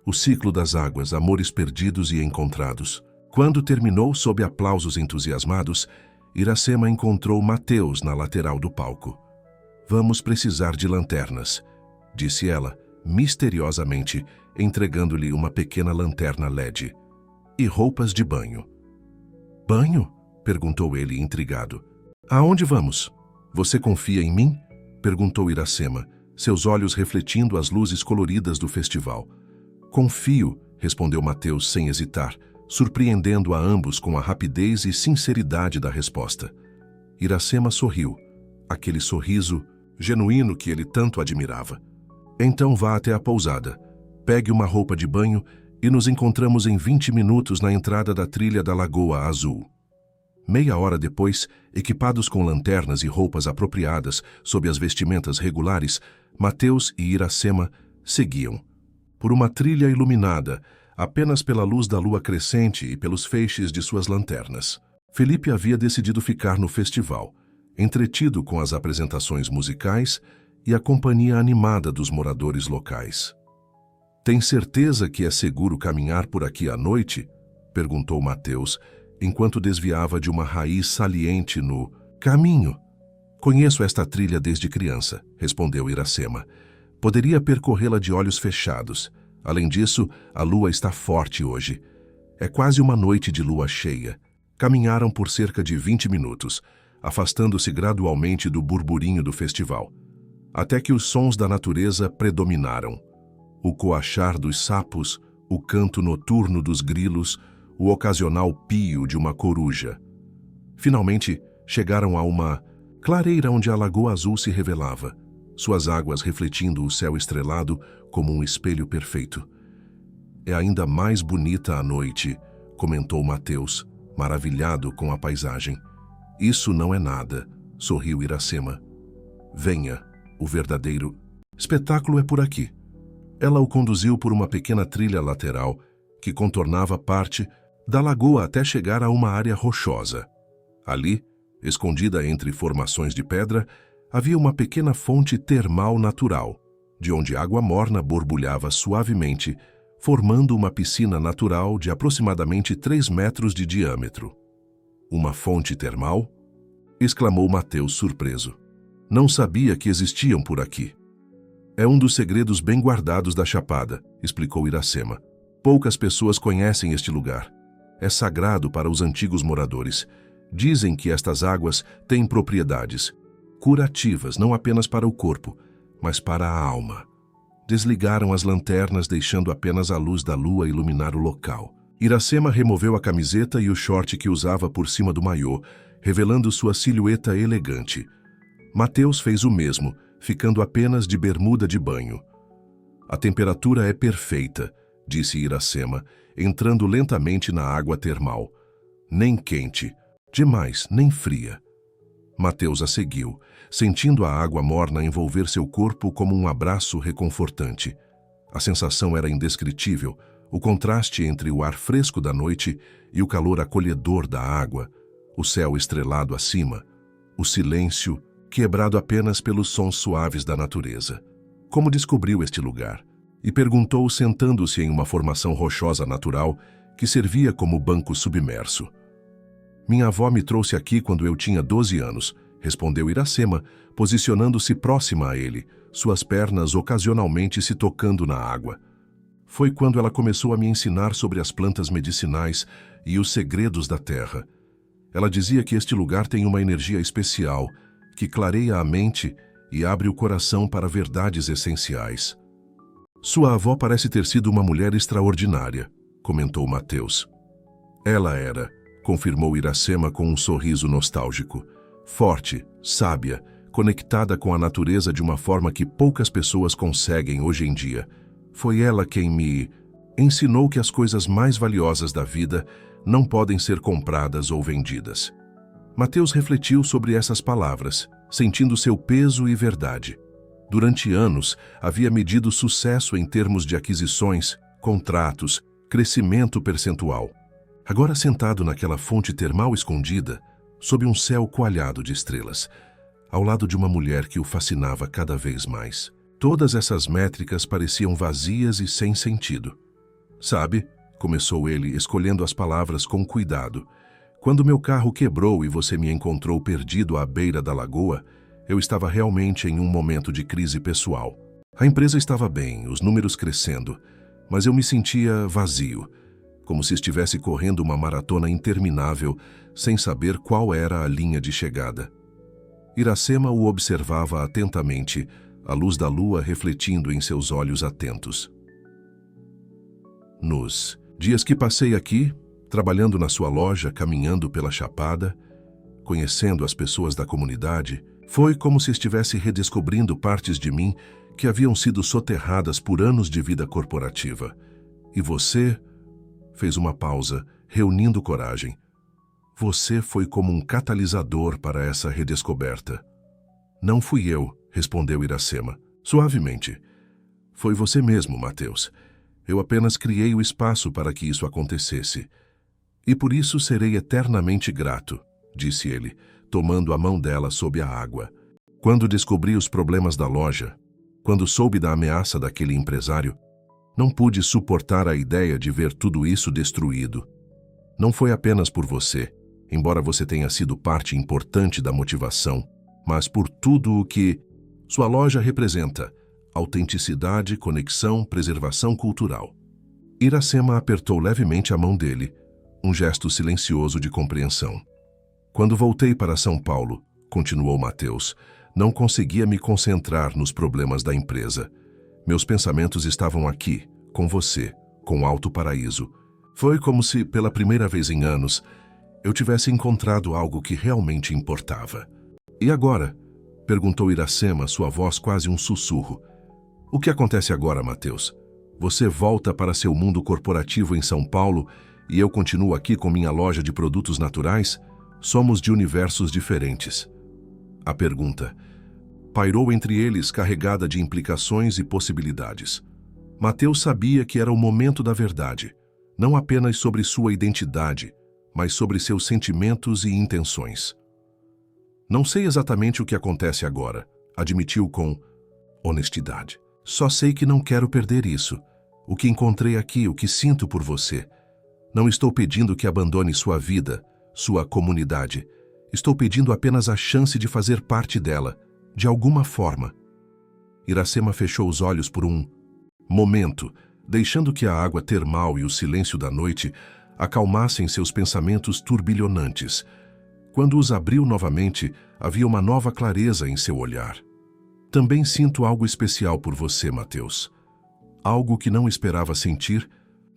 o ciclo das águas, amores perdidos e encontrados. Quando terminou sob aplausos entusiasmados, Iracema encontrou Mateus na lateral do palco. Vamos precisar de lanternas, disse ela, misteriosamente, entregando-lhe uma pequena lanterna LED. E roupas de banho. Banho? Perguntou ele, intrigado. Aonde vamos? Você confia em mim? Perguntou Iracema, seus olhos refletindo as luzes coloridas do festival. Confio, respondeu Mateus sem hesitar, surpreendendo a ambos com a rapidez e sinceridade da resposta. Iracema sorriu, aquele sorriso genuíno que ele tanto admirava. Então vá até a pousada, pegue uma roupa de banho e nos encontramos em 20 minutos na entrada da trilha da Lagoa Azul. Meia hora depois, equipados com lanternas e roupas apropriadas sob as vestimentas regulares, Mateus e Iracema seguiam. Por uma trilha iluminada, apenas pela luz da lua crescente e pelos feixes de suas lanternas. Felipe havia decidido ficar no festival, entretido com as apresentações musicais e a companhia animada dos moradores locais. Tem certeza que é seguro caminhar por aqui à noite? Perguntou Mateus, enquanto desviava de uma raiz saliente no caminho. Conheço esta trilha desde criança, respondeu Iracema. Poderia percorrê-la de olhos fechados. Além disso, a lua está forte hoje. É quase uma noite de lua cheia. Caminharam por cerca de 20 minutos, afastando-se gradualmente do burburinho do festival, até que os sons da natureza predominaram. O coachar dos sapos, o canto noturno dos grilos, o ocasional pio de uma coruja. Finalmente, chegaram a uma clareira onde a Lagoa Azul se revelava, suas águas refletindo o céu estrelado como um espelho perfeito. É ainda mais bonita à noite, comentou Mateus, maravilhado com a paisagem. Isso não é nada, sorriu Iracema. Venha, o verdadeiro espetáculo é por aqui. Ela o conduziu por uma pequena trilha lateral que contornava parte da lagoa até chegar a uma área rochosa. Ali, escondida entre formações de pedra, havia uma pequena fonte termal natural, de onde água morna borbulhava suavemente, formando uma piscina natural de aproximadamente 3 metros de diâmetro. Uma fonte termal? Exclamou Mateus surpreso. Não sabia que existiam por aqui. É um dos segredos bem guardados da Chapada, explicou Iracema. Poucas pessoas conhecem este lugar. É sagrado para os antigos moradores. Dizem que estas águas têm propriedades curativas não apenas para o corpo, mas para a alma. Desligaram as lanternas, deixando apenas a luz da lua iluminar o local. Iracema removeu a camiseta e o short que usava por cima do maiô, revelando sua silhueta elegante. Mateus fez o mesmo, ficando apenas de bermuda de banho. A temperatura é perfeita, disse Iracema, entrando lentamente na água termal. Nem quente, demais, nem fria. Mateus a seguiu, sentindo a água morna envolver seu corpo como um abraço reconfortante. A sensação era indescritível, o contraste entre o ar fresco da noite e o calor acolhedor da água, o céu estrelado acima, o silêncio quebrado apenas pelos sons suaves da natureza. Como descobriu este lugar? E perguntou sentando-se em uma formação rochosa natural que servia como banco submerso. Minha avó me trouxe aqui quando eu tinha 12 anos, respondeu Iracema, posicionando-se próxima a ele, suas pernas ocasionalmente se tocando na água. Foi quando ela começou a me ensinar sobre as plantas medicinais e os segredos da terra. Ela dizia que este lugar tem uma energia especial, que clareia a mente e abre o coração para verdades essenciais. Sua avó parece ter sido uma mulher extraordinária, comentou Mateus. Ela era, confirmou Iracema com um sorriso nostálgico. Forte, sábia, conectada com a natureza de uma forma que poucas pessoas conseguem hoje em dia. Foi ela quem me ensinou que as coisas mais valiosas da vida não podem ser compradas ou vendidas. Mateus refletiu sobre essas palavras, sentindo seu peso e verdade. Durante anos, havia medido sucesso em termos de aquisições, contratos, crescimento percentual. Agora sentado naquela fonte termal escondida, sob um céu coalhado de estrelas, ao lado de uma mulher que o fascinava cada vez mais. Todas essas métricas pareciam vazias e sem sentido. Sabe, começou ele, escolhendo as palavras com cuidado, quando meu carro quebrou e você me encontrou perdido à beira da lagoa, eu estava realmente em um momento de crise pessoal. A empresa estava bem, os números crescendo, mas eu me sentia vazio, como se estivesse correndo uma maratona interminável, sem saber qual era a linha de chegada. Iracema o observava atentamente, a luz da lua refletindo em seus olhos atentos. Nos dias que passei aqui, trabalhando na sua loja, caminhando pela Chapada, conhecendo as pessoas da comunidade, foi como se estivesse redescobrindo partes de mim que haviam sido soterradas por anos de vida corporativa. E você fez uma pausa, reunindo coragem. Você foi como um catalisador para essa redescoberta. Não fui eu, respondeu Iracema, suavemente. Foi você mesmo, Mateus. Eu apenas criei o espaço para que isso acontecesse. E por isso serei eternamente grato, disse ele, tomando a mão dela sob a água. Quando descobri os problemas da loja, quando soube da ameaça daquele empresário, não pude suportar a ideia de ver tudo isso destruído. Não foi apenas por você, embora você tenha sido parte importante da motivação, mas por tudo o que sua loja representa: autenticidade, conexão, preservação cultural. Iracema apertou levemente a mão dele, um gesto silencioso de compreensão. Quando voltei para São Paulo, continuou Mateus, não conseguia me concentrar nos problemas da empresa. Meus pensamentos estavam aqui, com você, com Alto Paraíso. Foi como se, pela primeira vez em anos, eu tivesse encontrado algo que realmente importava. E agora? Perguntou Iracema, sua voz quase um sussurro. O que acontece agora, Mateus? Você volta para seu mundo corporativo em São Paulo e eu continuo aqui com minha loja de produtos naturais? Somos de universos diferentes. A pergunta pairou entre eles, carregada de implicações e possibilidades. Mateus sabia que era o momento da verdade, não apenas sobre sua identidade, mas sobre seus sentimentos e intenções. Não sei exatamente o que acontece agora, admitiu com honestidade. Só sei que não quero perder isso. O que encontrei aqui, o que sinto por você. Não estou pedindo que abandone sua vida, sua comunidade. Estou pedindo apenas a chance de fazer parte dela, de alguma forma. Iracema fechou os olhos por um momento, deixando que a água termal e o silêncio da noite acalmassem seus pensamentos turbilhonantes. Quando os abriu novamente, havia uma nova clareza em seu olhar. Também sinto algo especial por você, Mateus. Algo que não esperava sentir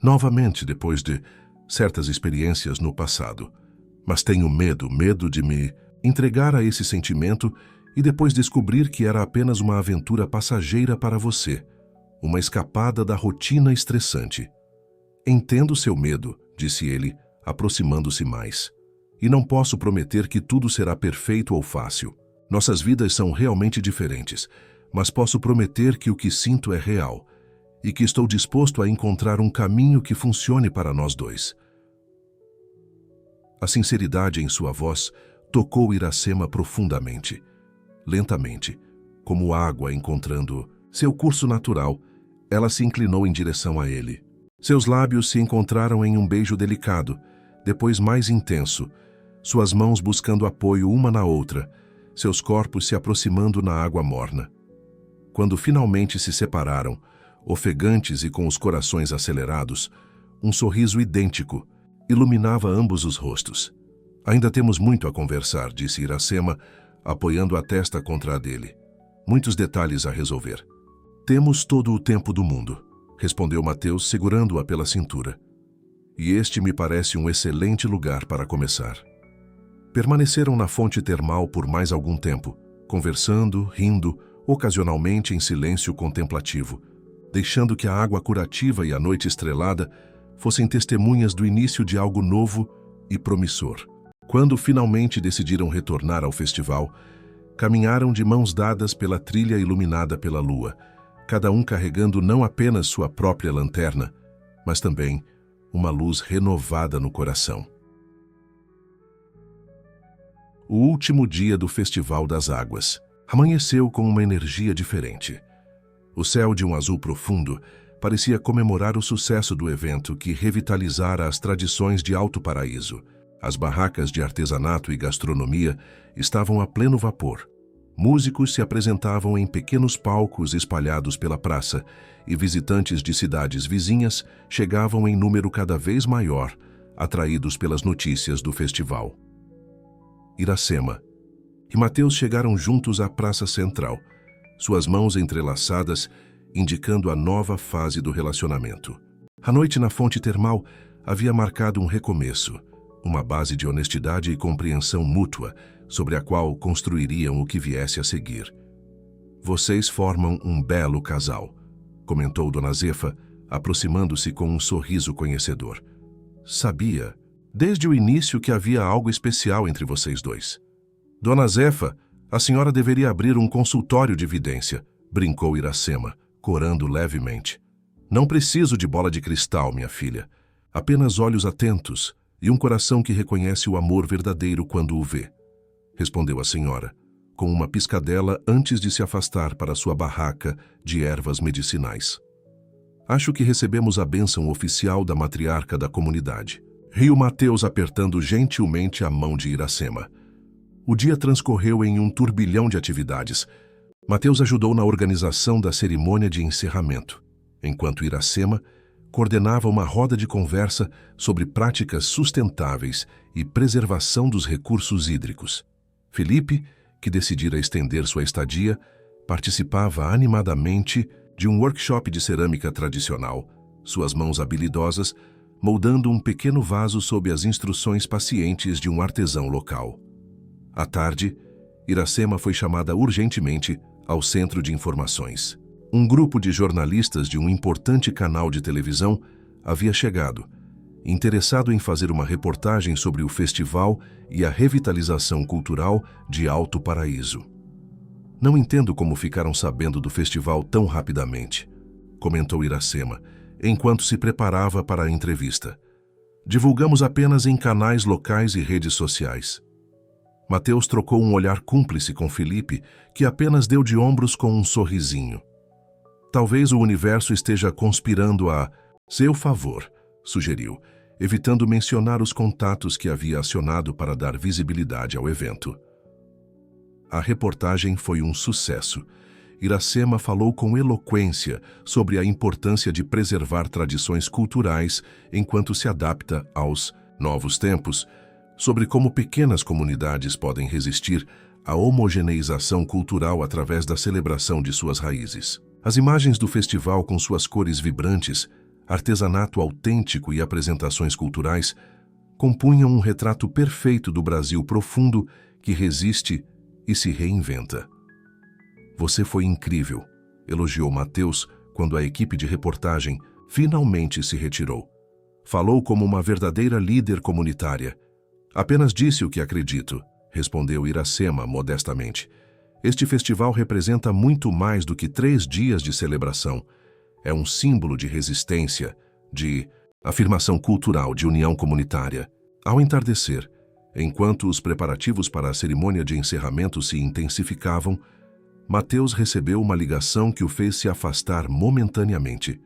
novamente depois de certas experiências no passado. Mas tenho medo de me entregar a esse sentimento e depois descobrir que era apenas uma aventura passageira para você, uma escapada da rotina estressante. Entendo seu medo, disse ele, aproximando-se mais. E não posso prometer que tudo será perfeito ou fácil. Nossas vidas são realmente diferentes, mas posso prometer que o que sinto é real e que estou disposto a encontrar um caminho que funcione para nós dois. A sinceridade em sua voz tocou Iracema profundamente. Lentamente, como água encontrando seu curso natural, ela se inclinou em direção a ele. Seus lábios se encontraram em um beijo delicado, depois mais intenso, suas mãos buscando apoio uma na outra, seus corpos se aproximando na água morna. Quando finalmente se separaram, ofegantes e com os corações acelerados, um sorriso idêntico iluminava ambos os rostos. Ainda temos muito a conversar, disse Iracema, apoiando a testa contra a dele. Muitos detalhes a resolver. Temos todo o tempo do mundo, respondeu Mateus, segurando-a pela cintura. E este me parece um excelente lugar para começar. Permaneceram na fonte termal por mais algum tempo, conversando, rindo, ocasionalmente em silêncio contemplativo, deixando que a água curativa e a noite estrelada fossem testemunhas do início de algo novo e promissor. Quando finalmente decidiram retornar ao festival, caminharam de mãos dadas pela trilha iluminada pela lua, cada um carregando não apenas sua própria lanterna, mas também uma luz renovada no coração. O último dia do Festival das Águas amanheceu com uma energia diferente. O céu de um azul profundo parecia comemorar o sucesso do evento que revitalizara as tradições de Alto Paraíso. As barracas de artesanato e gastronomia estavam a pleno vapor. Músicos se apresentavam em pequenos palcos espalhados pela praça e visitantes de cidades vizinhas chegavam em número cada vez maior, atraídos pelas notícias do festival. Iracema e Mateus chegaram juntos à praça central, suas mãos entrelaçadas, indicando a nova fase do relacionamento. A noite na fonte termal havia marcado um recomeço, uma base de honestidade e compreensão mútua, sobre a qual construiriam o que viesse a seguir. Vocês formam um belo casal, comentou Dona Zefa, aproximando-se com um sorriso conhecedor. Sabia, desde o início, que havia algo especial entre vocês dois. Dona Zefa, a senhora deveria abrir um consultório de vidência, brincou Iracema, corando levemente. Não preciso de bola de cristal, minha filha. Apenas olhos atentos e um coração que reconhece o amor verdadeiro quando o vê, respondeu a senhora, com uma piscadela antes de se afastar para sua barraca de ervas medicinais. Acho que recebemos a bênção oficial da matriarca da comunidade. Riu Mateus, apertando gentilmente a mão de Iracema. O dia transcorreu em um turbilhão de atividades. Mateus ajudou na organização da cerimônia de encerramento, enquanto Iracema coordenava uma roda de conversa sobre práticas sustentáveis e preservação dos recursos hídricos. Felipe, que decidira estender sua estadia, participava animadamente de um workshop de cerâmica tradicional, suas mãos habilidosas moldando um pequeno vaso sob as instruções pacientes de um artesão local. À tarde, Iracema foi chamada urgentemente ao Centro de Informações. Um grupo de jornalistas de um importante canal de televisão havia chegado, interessado em fazer uma reportagem sobre o festival e a revitalização cultural de Alto Paraíso. Não entendo como ficaram sabendo do festival tão rapidamente, comentou Iracema, enquanto se preparava para a entrevista. Divulgamos apenas em canais locais e redes sociais. Mateus trocou um olhar cúmplice com Felipe, que apenas deu de ombros com um sorrisinho. Talvez o universo esteja conspirando a seu favor, sugeriu, evitando mencionar os contatos que havia acionado para dar visibilidade ao evento. A reportagem foi um sucesso. Iracema falou com eloquência sobre a importância de preservar tradições culturais enquanto se adapta aos novos tempos, sobre como pequenas comunidades podem resistir à homogeneização cultural através da celebração de suas raízes. As imagens do festival com suas cores vibrantes, artesanato autêntico e apresentações culturais compunham um retrato perfeito do Brasil profundo que resiste e se reinventa. Você foi incrível, elogiou Matheus quando a equipe de reportagem finalmente se retirou. Falou como uma verdadeira líder comunitária. Apenas disse o que acredito, respondeu Iracema modestamente. Este festival representa muito mais do que 3 dias de celebração. É um símbolo de resistência, de afirmação cultural, de união comunitária. Ao entardecer, enquanto os preparativos para a cerimônia de encerramento se intensificavam, Matheus recebeu uma ligação que o fez se afastar momentaneamente.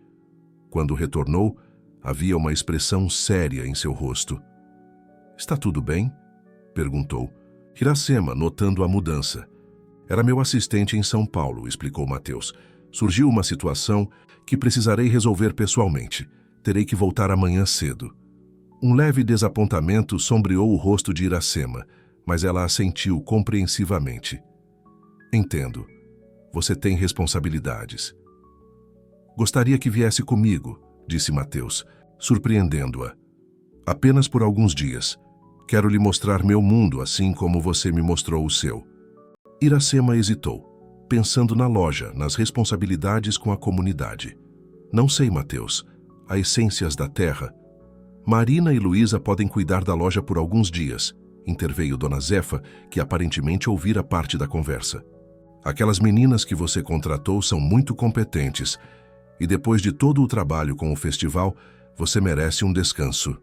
Quando retornou, havia uma expressão séria em seu rosto. "Está tudo bem?" perguntou. Iracema, notando a mudança. "Era meu assistente em São Paulo", explicou Matheus. "Surgiu uma situação que precisarei resolver pessoalmente. Terei que voltar amanhã cedo." Um leve desapontamento sombreou o rosto de Iracema, mas ela assentiu compreensivamente. "Entendo. Você tem responsabilidades." "Gostaria que viesse comigo", disse Matheus, surpreendendo-a. "Apenas por alguns dias. Quero lhe mostrar meu mundo assim como você me mostrou o seu." Iracema hesitou, pensando na loja, nas responsabilidades com a comunidade. "Não sei, Matheus. Há essências da terra." "Marina e Luísa podem cuidar da loja por alguns dias", interveio Dona Zefa, que aparentemente ouvira parte da conversa. "Aquelas meninas que você contratou são muito competentes, e depois de todo o trabalho com o festival, você merece um descanso."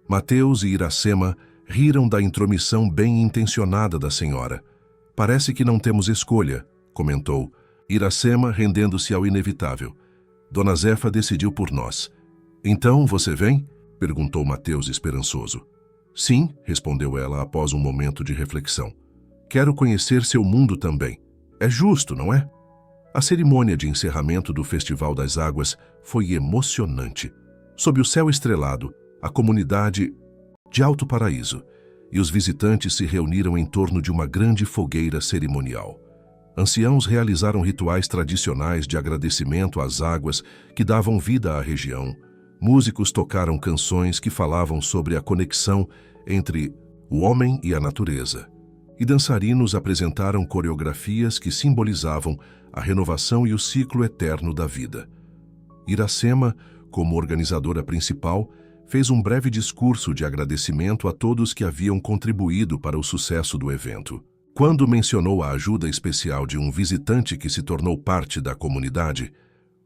Matheus e Iracema riram da intromissão bem-intencionada da senhora. "Parece que não temos escolha", comentou Iracema, rendendo-se ao inevitável. "Dona Zefa decidiu por nós." "Então você vem?" perguntou Matheus esperançoso. "Sim", respondeu ela após um momento de reflexão. "Quero conhecer seu mundo também. É justo, não é?" A cerimônia de encerramento do Festival das Águas foi emocionante. Sob o céu estrelado, a comunidade de Alto Paraíso e os visitantes se reuniram em torno de uma grande fogueira cerimonial. Anciãos realizaram rituais tradicionais de agradecimento às águas que davam vida à região. Músicos tocaram canções que falavam sobre a conexão entre o homem e a natureza. E dançarinos apresentaram coreografias que simbolizavam a renovação e o ciclo eterno da vida. Iracema, como organizadora principal, fez um breve discurso de agradecimento a todos que haviam contribuído para o sucesso do evento. Quando mencionou a ajuda especial de um visitante que se tornou parte da comunidade,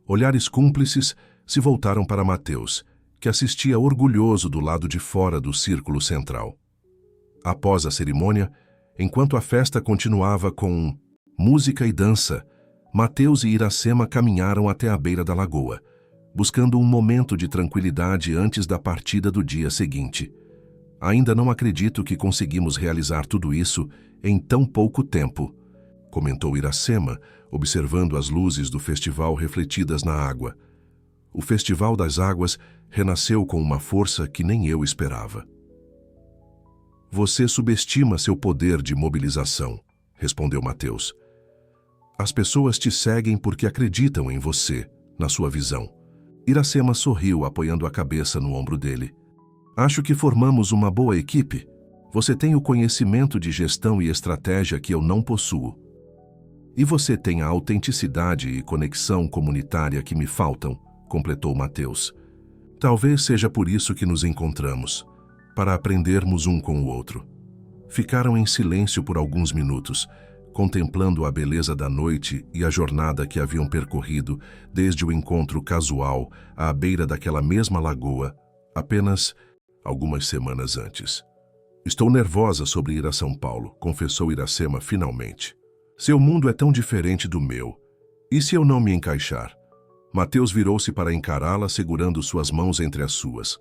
olhares cúmplices se voltaram para Matheus, que assistia orgulhoso do lado de fora do círculo central. Após a cerimônia, enquanto a festa continuava com música e dança, Matheus e Iracema caminharam até a beira da lagoa, buscando um momento de tranquilidade antes da partida do dia seguinte. "Ainda não acredito que conseguimos realizar tudo isso em tão pouco tempo", comentou Iracema, observando as luzes do festival refletidas na água. O Festival das Águas renasceu com uma força que nem eu esperava. "Você subestima seu poder de mobilização", respondeu Matheus. "As pessoas te seguem porque acreditam em você, na sua visão." Iracema sorriu, apoiando a cabeça no ombro dele. "Acho que formamos uma boa equipe. Você tem o conhecimento de gestão e estratégia que eu não possuo. E você tem a autenticidade e conexão comunitária que me faltam", completou Matheus. "Talvez seja por isso que nos encontramos, para aprendermos um com o outro." Ficaram em silêncio por alguns minutos, contemplando a beleza da noite e a jornada que haviam percorrido desde o encontro casual à beira daquela mesma lagoa, apenas algumas semanas antes. "Estou nervosa sobre ir a São Paulo", confessou Iracema finalmente. "Seu mundo é tão diferente do meu. E se eu não me encaixar?" Matheus virou-se para encará-la, segurando suas mãos entre as suas.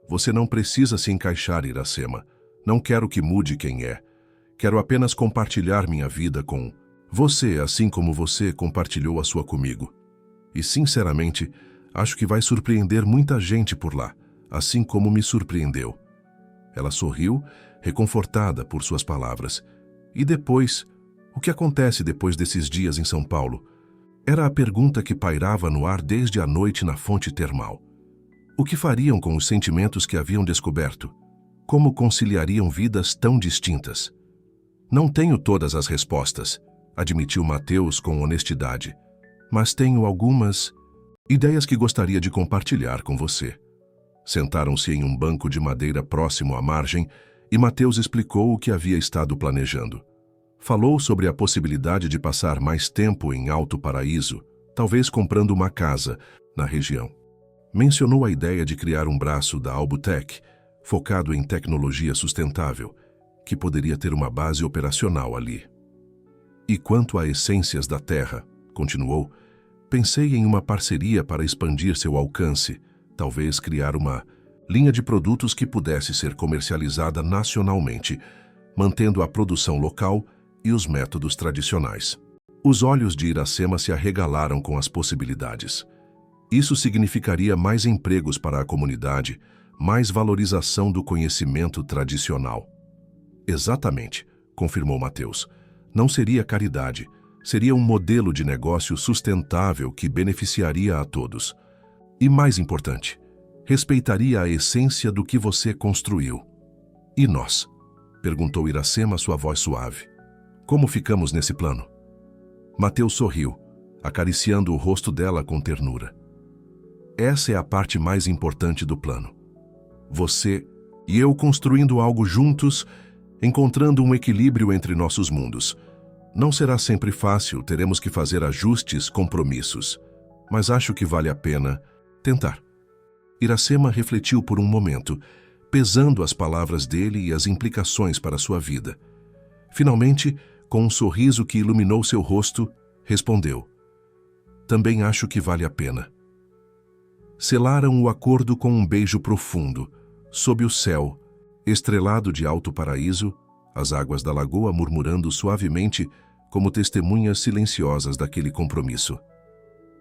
"Você não precisa se encaixar, Iracema. Não quero que mude quem é. Quero apenas compartilhar minha vida com você, assim como você compartilhou a sua comigo. E, sinceramente, acho que vai surpreender muita gente por lá, assim como me surpreendeu." Ela sorriu, reconfortada por suas palavras. E depois? O que acontece depois desses dias em São Paulo? Era a pergunta que pairava no ar desde a noite na fonte termal. O que fariam com os sentimentos que haviam descoberto? Como conciliariam vidas tão distintas? Não tenho todas as respostas, admitiu Mateus com honestidade, mas tenho algumas ideias que gostaria de compartilhar com você. Sentaram-se em um banco de madeira próximo à margem e Mateus explicou o que havia estado planejando. Falou sobre a possibilidade de passar mais tempo em Alto Paraíso, talvez comprando uma casa na região. Mencionou a ideia de criar um braço da Albutech, focado em tecnologia sustentável, que poderia ter uma base operacional ali. E quanto a essências da terra, continuou, pensei em uma parceria para expandir seu alcance, talvez criar uma linha de produtos que pudesse ser comercializada nacionalmente, mantendo a produção local e os métodos tradicionais. Os olhos de Iracema se arregalaram com as possibilidades. Isso significaria mais empregos para a comunidade, mais valorização do conhecimento tradicional. Exatamente, confirmou Mateus. Não seria caridade, seria um modelo de negócio sustentável que beneficiaria a todos. E mais importante, respeitaria a essência do que você construiu. E nós? Perguntou Iracema, sua voz suave. Como ficamos nesse plano? Mateus sorriu, acariciando o rosto dela com ternura. Essa é a parte mais importante do plano. Você e eu construindo algo juntos, encontrando um equilíbrio entre nossos mundos. Não será sempre fácil, teremos que fazer ajustes, compromissos. Mas acho que vale a pena tentar. Iracema refletiu por um momento, pesando as palavras dele e as implicações para sua vida. Finalmente, com um sorriso que iluminou seu rosto, respondeu: Também acho que vale a pena. Selaram o acordo com um beijo profundo, sob o céu, estrelado de Alto Paraíso, as águas da lagoa murmurando suavemente como testemunhas silenciosas daquele compromisso.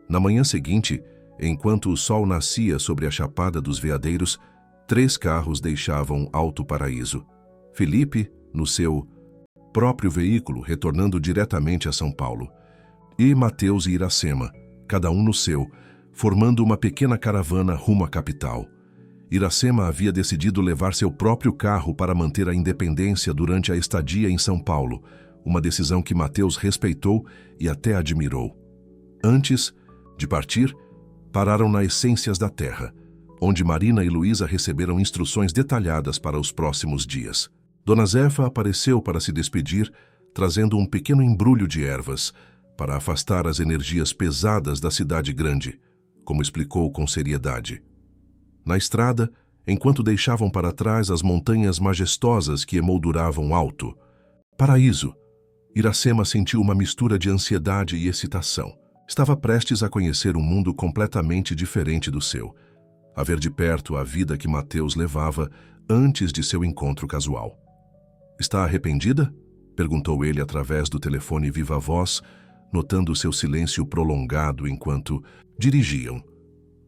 Na manhã seguinte, enquanto o sol nascia sobre a chapada dos veadeiros, 3 carros deixavam Alto Paraíso. Felipe, no seu próprio veículo, retornando diretamente a São Paulo, e Mateus e Iracema, cada um no seu, formando uma pequena caravana rumo à capital. Iracema havia decidido levar seu próprio carro para manter a independência durante a estadia em São Paulo, uma decisão que Mateus respeitou e até admirou. Antes de partir, pararam na Essências da Terra, onde Marina e Luísa receberam instruções detalhadas para os próximos dias. Dona Zefa apareceu para se despedir, trazendo um pequeno embrulho de ervas, para afastar as energias pesadas da cidade grande, como explicou com seriedade. Na estrada, enquanto deixavam para trás as montanhas majestosas que emolduravam Alto Paraíso, Iracema sentiu uma mistura de ansiedade e excitação. Estava prestes a conhecer um mundo completamente diferente do seu, a ver de perto a vida que Mateus levava antes de seu encontro casual. Está arrependida? Perguntou ele através do telefone viva voz, notando seu silêncio prolongado enquanto dirigiam.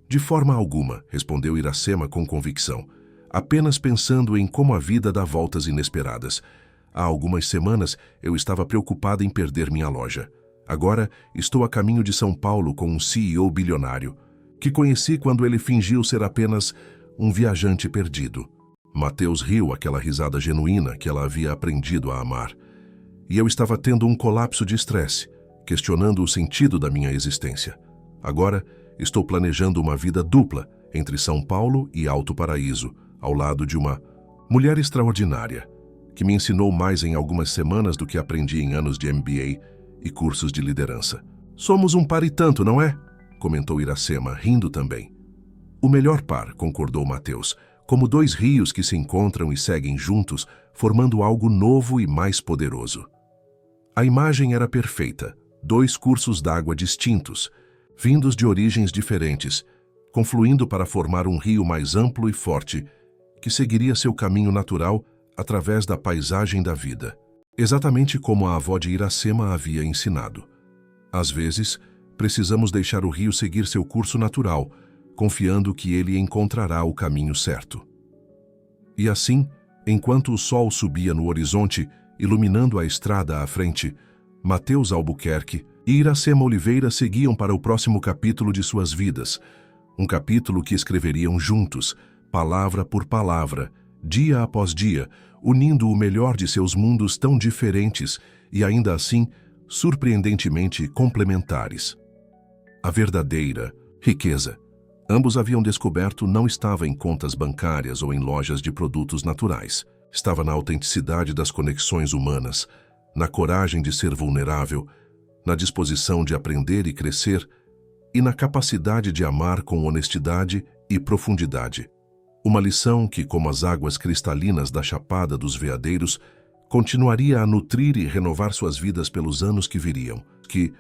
De forma alguma, respondeu Iracema com convicção, apenas pensando em como a vida dá voltas inesperadas. Há algumas semanas eu estava preocupada em perder minha loja. Agora estou a caminho de São Paulo com um CEO bilionário, que conheci quando ele fingiu ser apenas um viajante perdido. Mateus riu aquela risada genuína que ela havia aprendido a amar. E eu estava tendo um colapso de estresse, questionando o sentido da minha existência. Agora, estou planejando uma vida dupla entre São Paulo e Alto Paraíso, ao lado de uma mulher extraordinária, que me ensinou mais em algumas semanas do que aprendi em anos de MBA e cursos de liderança. Somos um par e tanto, não é? Comentou Iracema, rindo também. O melhor par, concordou Mateus, como 2 rios que se encontram e seguem juntos, formando algo novo e mais poderoso. A imagem era perfeita, 2 cursos d'água distintos, vindos de origens diferentes, confluindo para formar um rio mais amplo e forte, que seguiria seu caminho natural através da paisagem da vida, exatamente como a avó de Iracema havia ensinado. Às vezes, precisamos deixar o rio seguir seu curso natural, confiando que ele encontrará o caminho certo. E assim, Enquanto o sol subia no horizonte, iluminando a estrada à frente, Mateus Albuquerque e Iracema Oliveira seguiam para o próximo capítulo de suas vidas, um capítulo que escreveriam juntos, palavra por palavra, dia após dia, unindo o melhor de seus mundos tão diferentes e ainda assim surpreendentemente complementares. A verdadeira riqueza, ambos haviam descoberto, não estava em contas bancárias ou em lojas de produtos naturais. Estava na autenticidade das conexões humanas, na coragem de ser vulnerável, na disposição de aprender e crescer e na capacidade de amar com honestidade e profundidade. Uma lição que, como as águas cristalinas da Chapada dos Veadeiros, continuaria a nutrir e renovar suas vidas pelos anos que viriam, que,